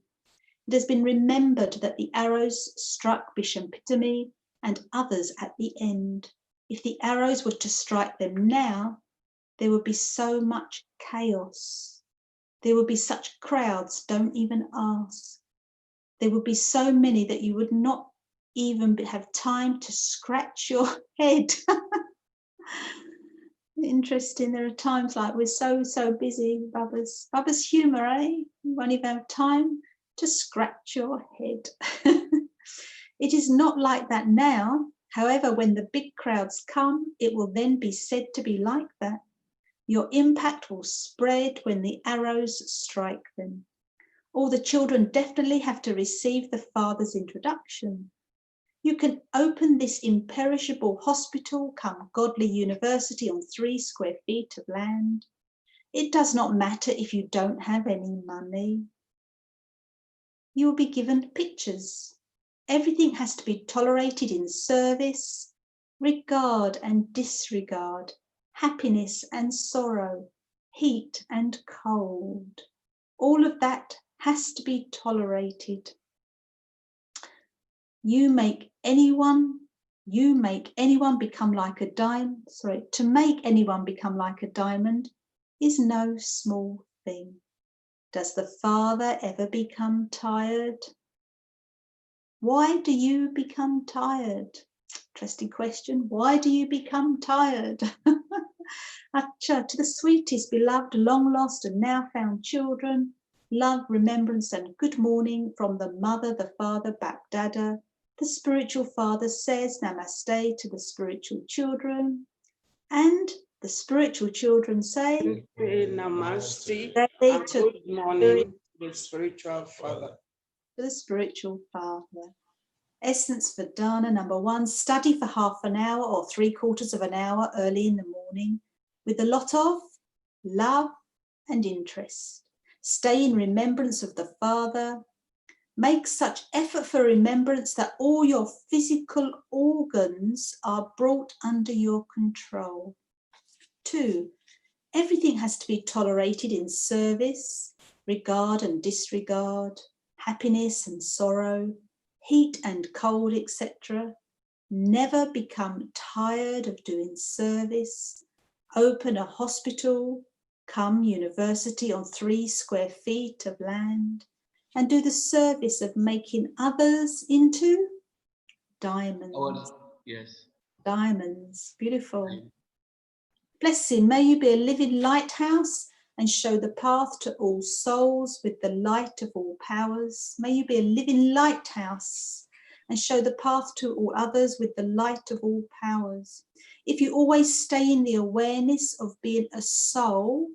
Speaker 9: It has been remembered that the arrows struck Bishampitami and others at the end. If the arrows were to strike them now, there would be so much chaos. There would be such crowds, don't even ask. There would be so many that you would not even have time to scratch your head. Interesting, there are times like we're so busy. Baba's humour, eh? You won't even have time to scratch your head. It is not like that now. However, when the big crowds come, it will then be said to be like that. Your impact will spread when the arrows strike them. All the children definitely have to receive the Father's introduction. You can open this imperishable hospital, come godly university on 3 square feet of land. It does not matter if you don't have any money. You will be given pictures. Everything has to be tolerated in service, regard and disregard, happiness and sorrow, heat and cold. All of that has to be tolerated. You make anyone become like a diamond. To make anyone become like a diamond is no small thing. Does the Father ever become tired? Why do you become tired? Interesting question. Why do you become tired? Acha, to the sweetest, beloved, long lost and now found children, love, remembrance and good morning from the Mother, the Father, Bapdada. The spiritual father says namaste to the spiritual children, and the spiritual children say
Speaker 5: Namaste
Speaker 9: and
Speaker 5: good morning, the spiritual father.
Speaker 9: To the spiritual father. Essence for Dana number 1, study for half an hour or 3/4 of an hour early in the morning with a lot of love and interest. Stay in remembrance of the Father. Make such effort for remembrance that all your physical organs are brought under your control. 2, everything has to be tolerated in service, regard and disregard, happiness and sorrow, heat and cold, etc. Never become tired of doing service. Open a hospital, come university on 3 square feet of land, and do the service of making others into diamonds.
Speaker 2: Yes.
Speaker 9: Diamonds, beautiful. Blessing, may you be a living lighthouse and show the path to all souls with the light of all powers. May you be a living lighthouse and show the path to all others with the light of all powers. If you always stay in the awareness of being a soul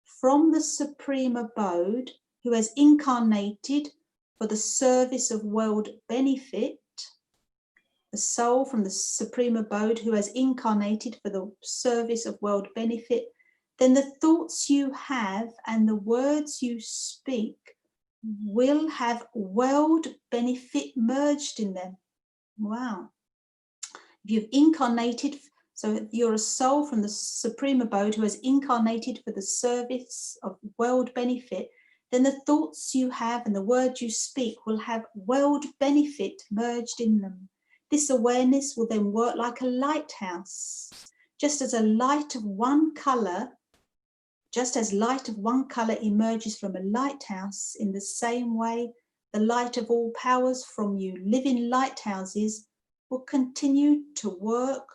Speaker 9: from the supreme abode who has incarnated for the service of world benefit, the soul from the supreme abode who has incarnated for the service of world benefit, then the thoughts you have and the words you speak will have world benefit merged in them. Wow. If you've incarnated, so you're a soul from the supreme abode who has incarnated for the service of world benefit, then the thoughts you have and the words you speak will have world benefit merged in them. This awareness will then work like a lighthouse. Just as light of one color emerges from a lighthouse, in the same way, the light of all powers from you living lighthouses will continue to work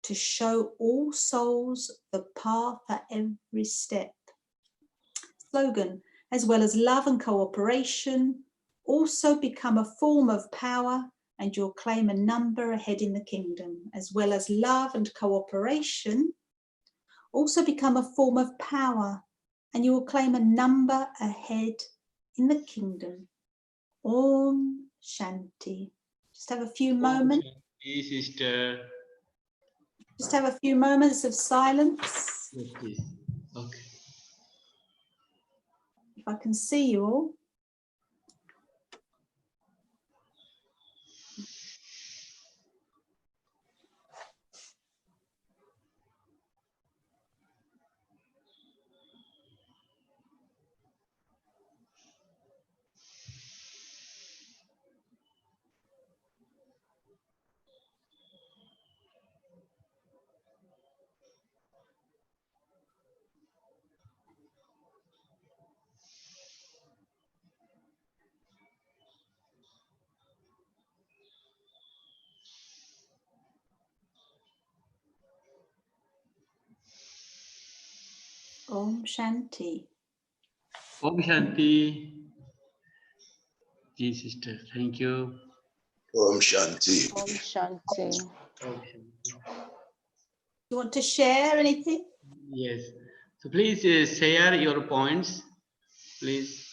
Speaker 9: to show all souls the path at every step. Slogan, as well as love and cooperation, also become a form of power, and you'll claim a number ahead in the kingdom. As well as love and cooperation, also become a form of power, and you will claim a number ahead in the kingdom. Om Shanti. Just have a few moments.
Speaker 2: Yes, sister.
Speaker 9: Just have a few moments of silence.
Speaker 2: Yes, please. Okay.
Speaker 9: If I can see you all. Om Shanti.
Speaker 2: Om Shanti. Yes, sister. Thank you.
Speaker 8: Om Shanti.
Speaker 5: Om Shanti.
Speaker 2: Om Shanti.
Speaker 9: You want to share anything?
Speaker 2: Yes. So please share your points. Please.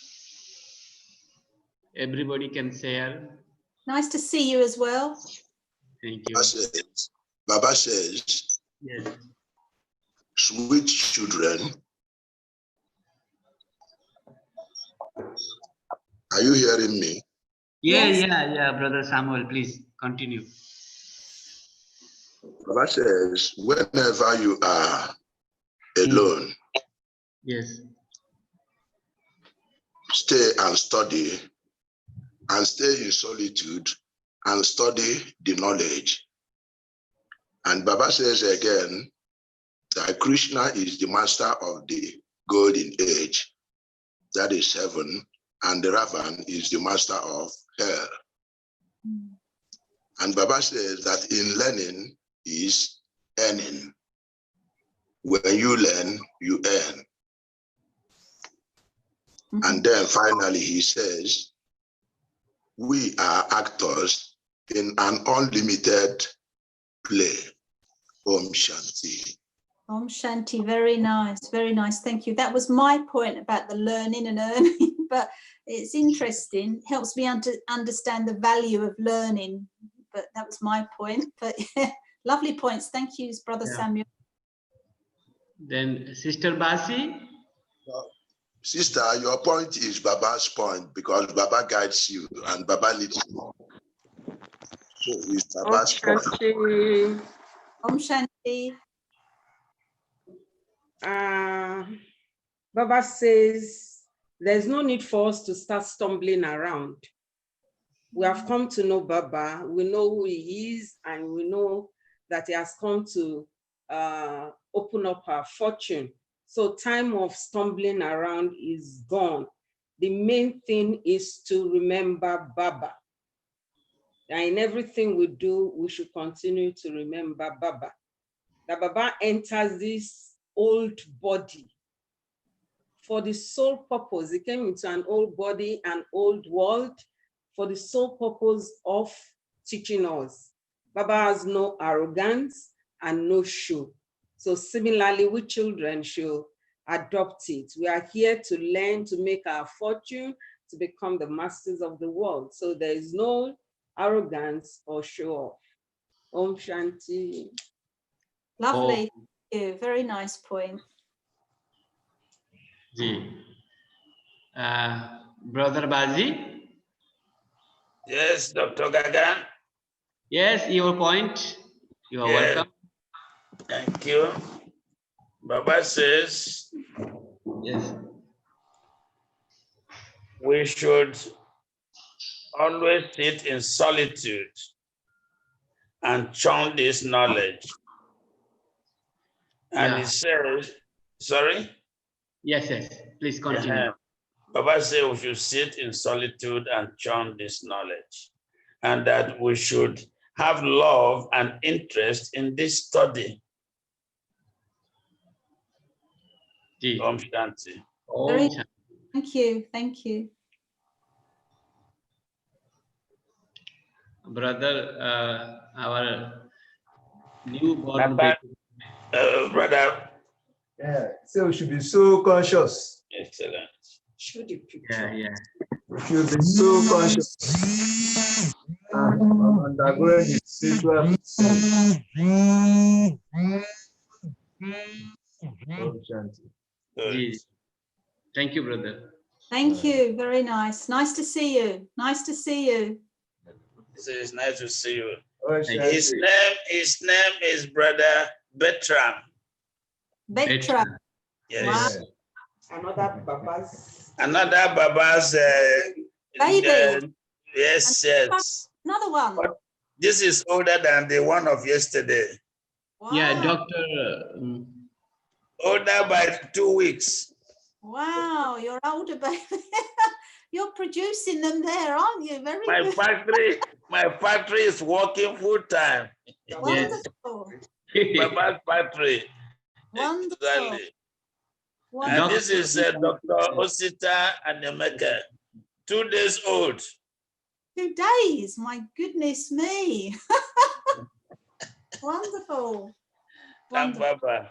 Speaker 2: Everybody can share.
Speaker 9: Nice to see you as well.
Speaker 2: Thank you.
Speaker 8: Baba says,
Speaker 2: Yes.
Speaker 8: sweet children, are you hearing me?
Speaker 2: Yeah, Brother Samuel, please continue.
Speaker 8: Baba says, whenever you are alone,
Speaker 2: Yes.
Speaker 8: stay and study, and stay in solitude and study the knowledge. And Baba says again that Krishna is the master of the golden age, that is heaven, and Ravan is the master of hell. And Baba says that in learning is earning. When you learn, you earn. And then finally he says, we are actors in an unlimited play. Om Shanti.
Speaker 9: Om Shanti, very nice, very nice. Thank you. That was my point about the learning and earning, but it's interesting. Helps me understand the value of learning, but that was my point. But yeah, lovely points. Thank you, Brother Samuel.
Speaker 2: Then Sister Basi.
Speaker 8: Sister, your point is Baba's point because Baba guides you and Baba leads you. So it's Baba's point.
Speaker 9: Om Shanti.
Speaker 5: Baba says there's no need for us to start stumbling around. We have come to know Baba. We know who he is, and we know that he has come to open up our fortune. So time of stumbling around is gone. The main thing is to remember Baba. And in everything we do, we should continue to remember Baba. That Baba enters this old body for the sole purpose. He came into an old body, an old world, for the sole purpose of teaching us. Baba has no arrogance and no show. So similarly, we children should adopt it. We are here to learn, to make our fortune, to become the masters of the world. So there is no arrogance or show off. Om Shanti.
Speaker 9: Lovely. Thank you. Very nice point.
Speaker 2: Ji. Brother Baji?
Speaker 7: Yes, Dr. Gagan.
Speaker 2: Yes, your point. You are welcome.
Speaker 7: Thank you. Baba says,
Speaker 2: yes,
Speaker 7: we should always sit in solitude and chant this knowledge. And he says, sorry?
Speaker 2: Yes, please continue.
Speaker 7: Baba said we should sit in solitude and chant this knowledge, and that we should have love and interest in this study. Om Shanti.
Speaker 9: Thank you. Thank you.
Speaker 2: Brother, our newborn baby.
Speaker 7: Brother.
Speaker 10: Yeah, so we should be so conscious.
Speaker 7: Excellent.
Speaker 2: Yeah.
Speaker 10: We should be so conscious. And undergoing the spiritual
Speaker 2: Thank you, brother.
Speaker 9: Thank you. Very nice. Nice to see you. Nice to see you.
Speaker 7: It's nice to see you.
Speaker 10: His
Speaker 7: name is Brother Bertram.
Speaker 9: Bertram.
Speaker 7: Yes.
Speaker 5: Wow.
Speaker 7: Another Baba's
Speaker 9: baby.
Speaker 7: Yes.
Speaker 9: Another one.
Speaker 7: But this is older than the one of yesterday.
Speaker 9: Wow.
Speaker 2: Yeah, doctor.
Speaker 7: Older by 2 weeks.
Speaker 9: Wow, you're older, baby. You're producing them there, aren't you? Very good.
Speaker 7: My factory is working full time.
Speaker 9: Wonderful.
Speaker 7: Baba's factory.
Speaker 9: Wonderful.
Speaker 7: Exactly.
Speaker 9: Wonderful.
Speaker 7: And this is Dr. Osita and Emeka, 2 days old.
Speaker 9: 2 days, my goodness me. Wonderful.
Speaker 7: Thank Baba.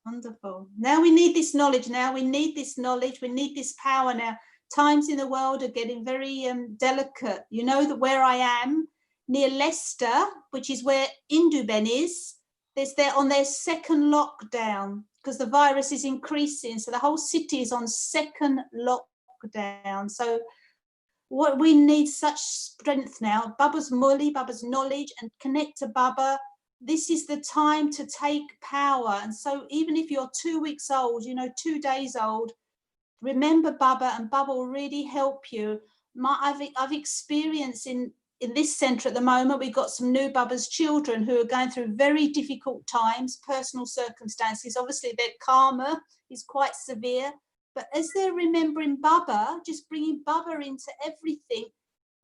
Speaker 9: Wonderful. Now we need this knowledge. Now we need this knowledge. We need this power now. Times in the world are getting very delicate. You know that where I am, near Leicester, which is where Induben is, they're on their second lockdown because the virus is increasing. So the whole city is on second lockdown. So what we need such strength now. Baba's Murli, Baba's knowledge, and connect to Baba. This is the time to take power. And so even if you're 2 weeks old, 2 days old, remember Baba, and Baba will really help you. I've experienced in this centre at the moment, we've got some new Baba's children who are going through very difficult times, personal circumstances. Obviously, their karma is quite severe. But as they're remembering Baba, just bringing Baba into everything,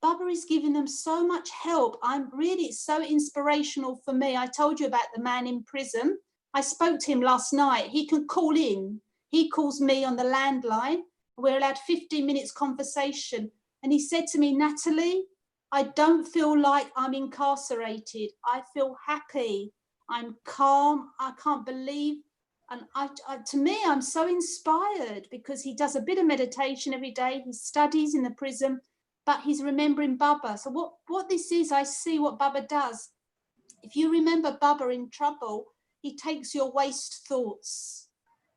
Speaker 9: Baba is giving them so much help. It's so inspirational for me. I told you about the man in prison. I spoke to him last night. He can call in. He calls me on the landline. We're allowed 15 minutes conversation. And he said to me, Natalie, I don't feel like I'm incarcerated. I feel happy. I'm calm. I can't believe. And to me, I'm so inspired because he does a bit of meditation every day. He studies in the prison, but he's remembering Baba. So what this is, I see what Baba does. If you remember Baba in trouble, he takes your waste thoughts.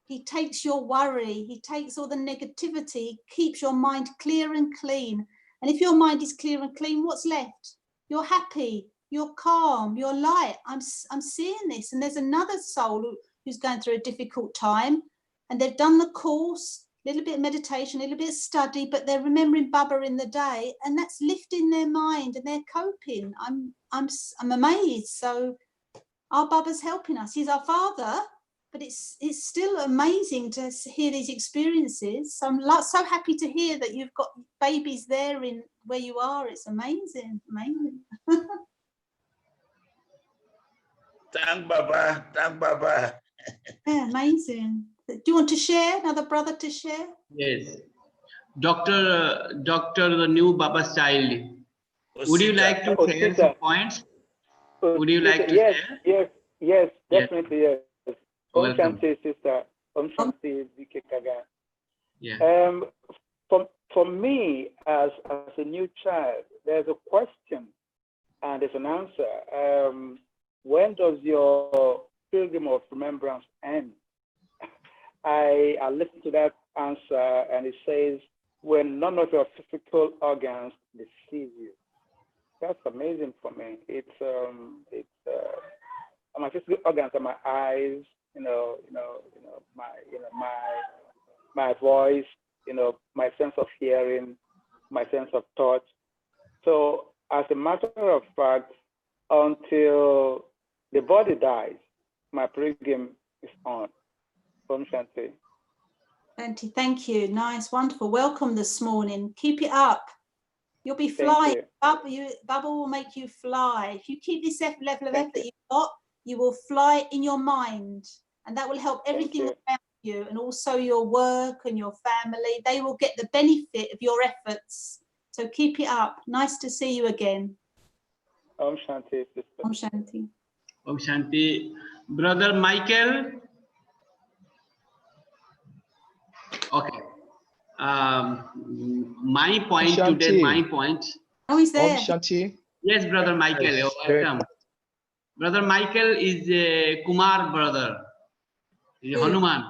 Speaker 9: He takes your worry. He takes all the negativity, keeps your mind clear and clean. And if your mind is clear and clean, what's left? You're happy, you're calm, you're light. I'm seeing this. And there's another soul who's going through a difficult time. And they've done the course, a little bit of meditation, a little bit of study, but they're remembering Baba in the day. And that's lifting their mind and they're coping. I'm amazed. So our Baba's helping us. He's our father. But it's still amazing to hear these experiences. So I'm so happy to hear that you've got babies there in where you are. It's amazing, amazing.
Speaker 7: Thank Baba, thank Baba.
Speaker 9: Yeah, amazing. Do you want to share? Another brother to share?
Speaker 2: Yes. Doctor, the new Baba's child. Would you like to share some points? Would you like to share?
Speaker 3: Yes, definitely, yes. Om
Speaker 2: Welcome.
Speaker 3: Shanti, sister. Om Shanti, Vike Kaga.
Speaker 2: Yeah.
Speaker 3: For for me, as a new child, there's a question and there's an answer. When does your pilgrim of remembrance end? I listened to that answer, and it says, when none of your physical organs deceive you. That's amazing for me. It's my physical organs are my eyes, my voice, my sense of hearing, my sense of touch. So as a matter of fact, until the body dies, my pilgrim is on. Om Shanti.
Speaker 9: Shanti, thank you. Nice, wonderful. Welcome this morning. Keep it up. You'll be flying. Baba will make you fly. If you keep this level of effort you've got, you will fly in your mind, and that will help everything around you, and also your work and your family. They will get the benefit of your efforts. So keep it up. Nice to see you again.
Speaker 3: Om Shanti.
Speaker 9: Om Shanti.
Speaker 2: Om Shanti. Brother Michael. Okay. My point today, my point.
Speaker 9: Oh, he's there.
Speaker 11: Om Shanti.
Speaker 2: Yes, Brother Michael, you're welcome. Brother Michael is a Kumar brother. He's a Hanuman.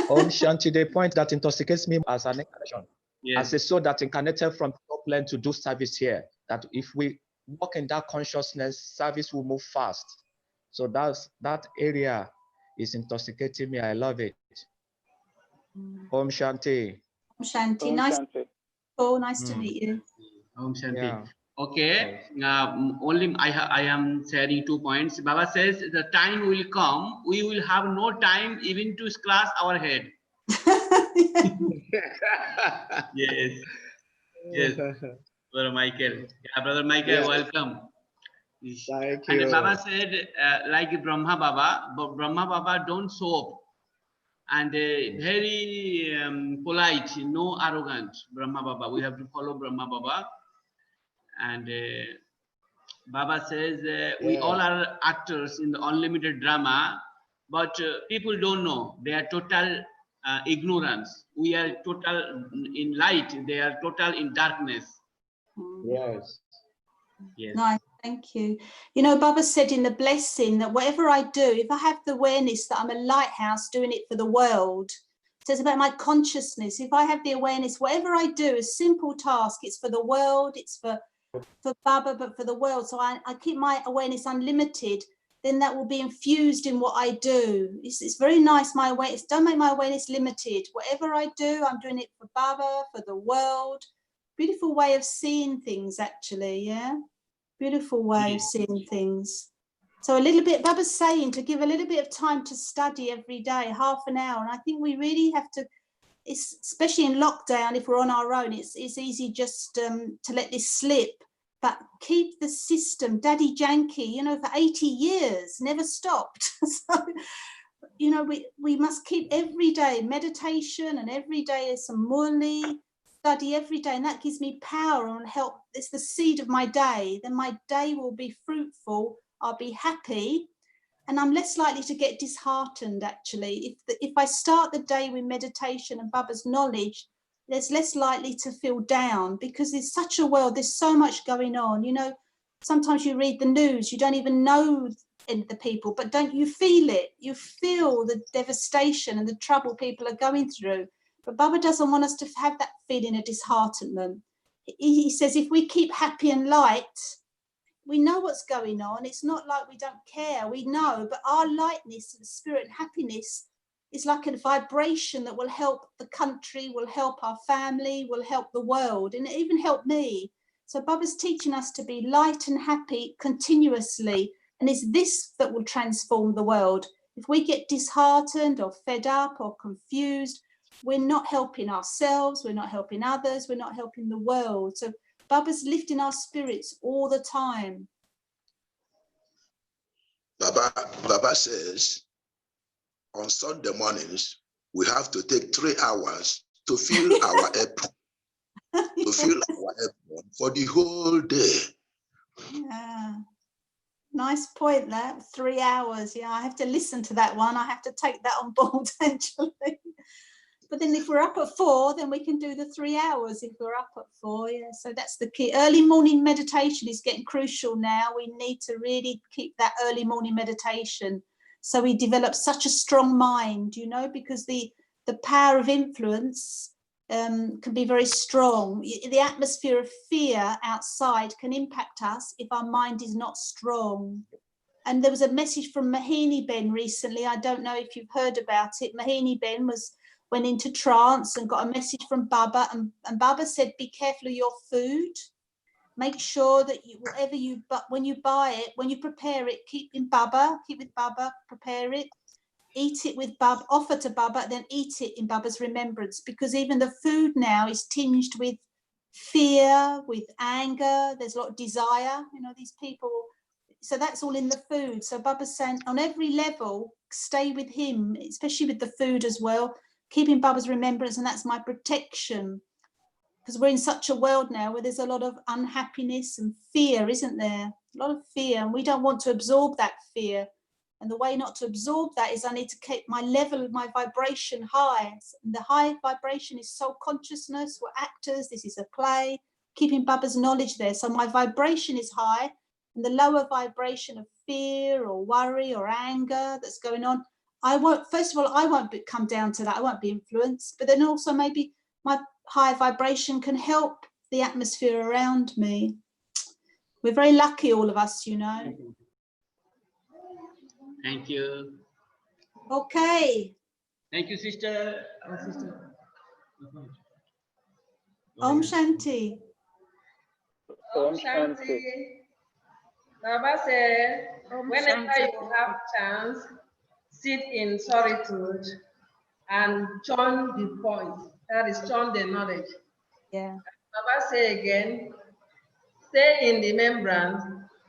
Speaker 11: Om Shanti, the point that intoxicates me as an incarnation,
Speaker 2: yes.
Speaker 11: as a soul that incarnated from top plane to do service here, that if we walk in that consciousness, service will move fast. So that area is intoxicating me. I love it. Om Shanti.
Speaker 9: Om Shanti.
Speaker 3: Om
Speaker 9: Nice.
Speaker 3: Shanti.
Speaker 9: Oh, nice to meet you.
Speaker 2: Om Shanti.
Speaker 11: Yeah.
Speaker 2: Okay. Only I am sharing 2 points. Baba says the time will come. We will have no time even to scratch our head. Yes. Yes. Brother Michael. Yeah, Brother Michael,
Speaker 11: Yes.
Speaker 2: Welcome.
Speaker 11: Thank
Speaker 2: And
Speaker 11: you.
Speaker 2: Baba said, like Brahma Baba, but Brahma Baba don't show up. And very polite, no arrogant, Brahma Baba. We have to follow Brahma Baba. And Baba says, we all are actors in the unlimited drama, but people don't know. They are total ignorance. We are total in light. They are total in darkness.
Speaker 11: Yes.
Speaker 2: Yes.
Speaker 9: Nice, thank you. You know, Baba said in the blessing that whatever I do, if I have the awareness that I'm a lighthouse doing it for the world, so it's about my consciousness. If I have the awareness, whatever I do, a simple task, it's for the world, it's for Baba, but for the world. So I keep my awareness unlimited, then that will be infused in what I do. It's very nice, my awareness. Don't make my awareness limited. Whatever I do, I'm doing it for Baba, for the world. Beautiful way of seeing things, actually, yeah? Beautiful way of seeing things. So a little bit, Baba's saying to give a little bit of time to study every day, half an hour. And I think we really have to, especially in lockdown, if we're on our own, it's easy just to let this slip. But keep the system, Daddy Janky, you know, for 80 years, never stopped. So, you know, we must keep every day meditation, and every day is some Murli, study every day, and that gives me power and help. It's the seed of my day. Then my day will be fruitful. I'll be happy, and I'm less likely to get disheartened. Actually, if I start the day with meditation and Baba's knowledge, there's less likely to feel down, because there's such a world. There's so much going on. You know, sometimes you read the news, you don't even know the people, but don't you feel it? You feel the devastation and the trouble people are going through. But Baba doesn't want us to have that feeling of disheartenment. He says if we keep happy and light, we know what's going on. It's not like we don't care. We know, but our lightness and spirit and happiness is like a vibration that will help the country, will help our family, will help the world, and it even helped me. So Baba's teaching us to be light and happy continuously, and it's this that will transform the world. If we get disheartened or fed up or confused, we're not helping ourselves, we're not helping others, we're not helping the world. So Baba's lifting our spirits all the time.
Speaker 8: Baba says on Sunday mornings, we have to take 3 hours to fill our apron, to fill our apron for the whole day.
Speaker 9: Yeah. Nice point, that 3 hours. Yeah, I have to listen to that one. I have to take that on board, actually. But then if we're up at 4, then we can do the 3 hours if we're up at 4. Yeah, so that's the key. Early morning meditation is getting crucial now. We need to really keep that early morning meditation so we develop such a strong mind, you know, because the power of influence can be very strong. The atmosphere of fear outside can impact us if our mind is not strong. And there was a message from Mahini Ben recently. I don't know if you've heard about it. Mahini Ben went into trance and got a message from Baba, and Baba said, be careful of your food. Make sure that when you buy it, when you prepare it, keep with Baba, prepare it, eat it with Baba, offer to Baba, then eat it in Baba's remembrance, because even the food now is tinged with fear, with anger. There's a lot of desire, you know, these people. So that's all in the food. So Baba's saying on every level, stay with him, especially with the food as well, keeping Baba's remembrance, and that's my protection. Because we're in such a world now where there's a lot of unhappiness and fear, isn't there? A lot of fear, and we don't want to absorb that fear. And the way not to absorb that is I need to keep my level of my vibration high. And the high vibration is soul consciousness. We're actors. This is a play. Keeping Baba's knowledge there. So my vibration is high, and the lower vibration of fear or worry or anger that's going on, I won't come down to that. I won't be influenced. But then also maybe my high vibration can help the atmosphere around me. We're very lucky, all of us, you know.
Speaker 2: Thank you.
Speaker 9: Okay.
Speaker 2: Thank you, sister. Our sister.
Speaker 9: Om Shanti.
Speaker 3: Om Shanti.
Speaker 12: Baba said, whenever you have chance, sit in solitude and churn the point. That is, churn the knowledge.
Speaker 9: Yeah.
Speaker 12: Baba say again, stay in remembrance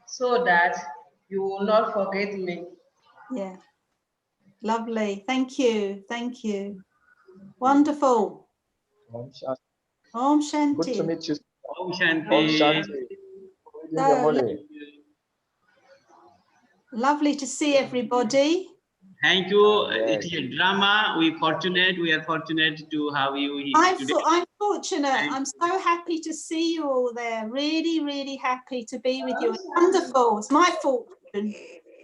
Speaker 12: so that you will not forget me.
Speaker 9: Yeah. Lovely. Thank you. Thank you. Wonderful.
Speaker 11: Om Shanti.
Speaker 9: Om Shanti.
Speaker 11: Good to meet you.
Speaker 2: Om Shanti.
Speaker 11: Om Shanti.
Speaker 9: So, lovely to see everybody.
Speaker 2: Thank you.
Speaker 11: Yes.
Speaker 2: It's a drama. We are fortunate to have you here today.
Speaker 9: I'm fortunate. I'm so happy to see you all there. Really, really happy to be with you. It's wonderful. It's my fortune.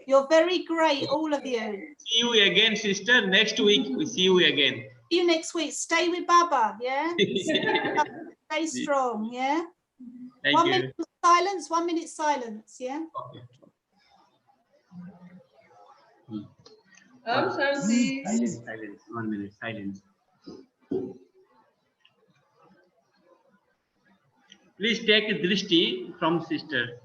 Speaker 9: You're very great, all of you.
Speaker 2: See you again, sister. Next week, we see you again.
Speaker 9: See you next week. Stay with Baba, yeah? Stay strong, yeah?
Speaker 2: Thank
Speaker 9: 1
Speaker 2: you.
Speaker 9: minute silence, 1 minute silence, yeah?
Speaker 2: Okay.
Speaker 12: Om Shanti.
Speaker 2: Silence. 1 minute silence. Please take a drishti from sister.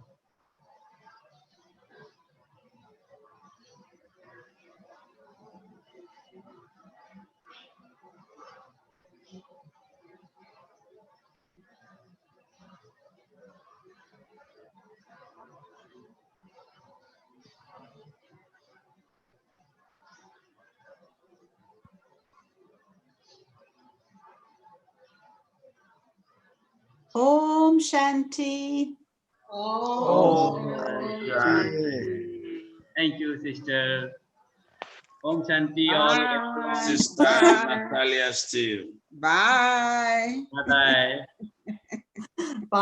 Speaker 9: Om Shanti.
Speaker 2: Om Shanti. Thank you, sister. Om Shanti. All.
Speaker 7: Sister Natalia Steele.
Speaker 5: Bye.
Speaker 2: Bye bye.
Speaker 9: Bye.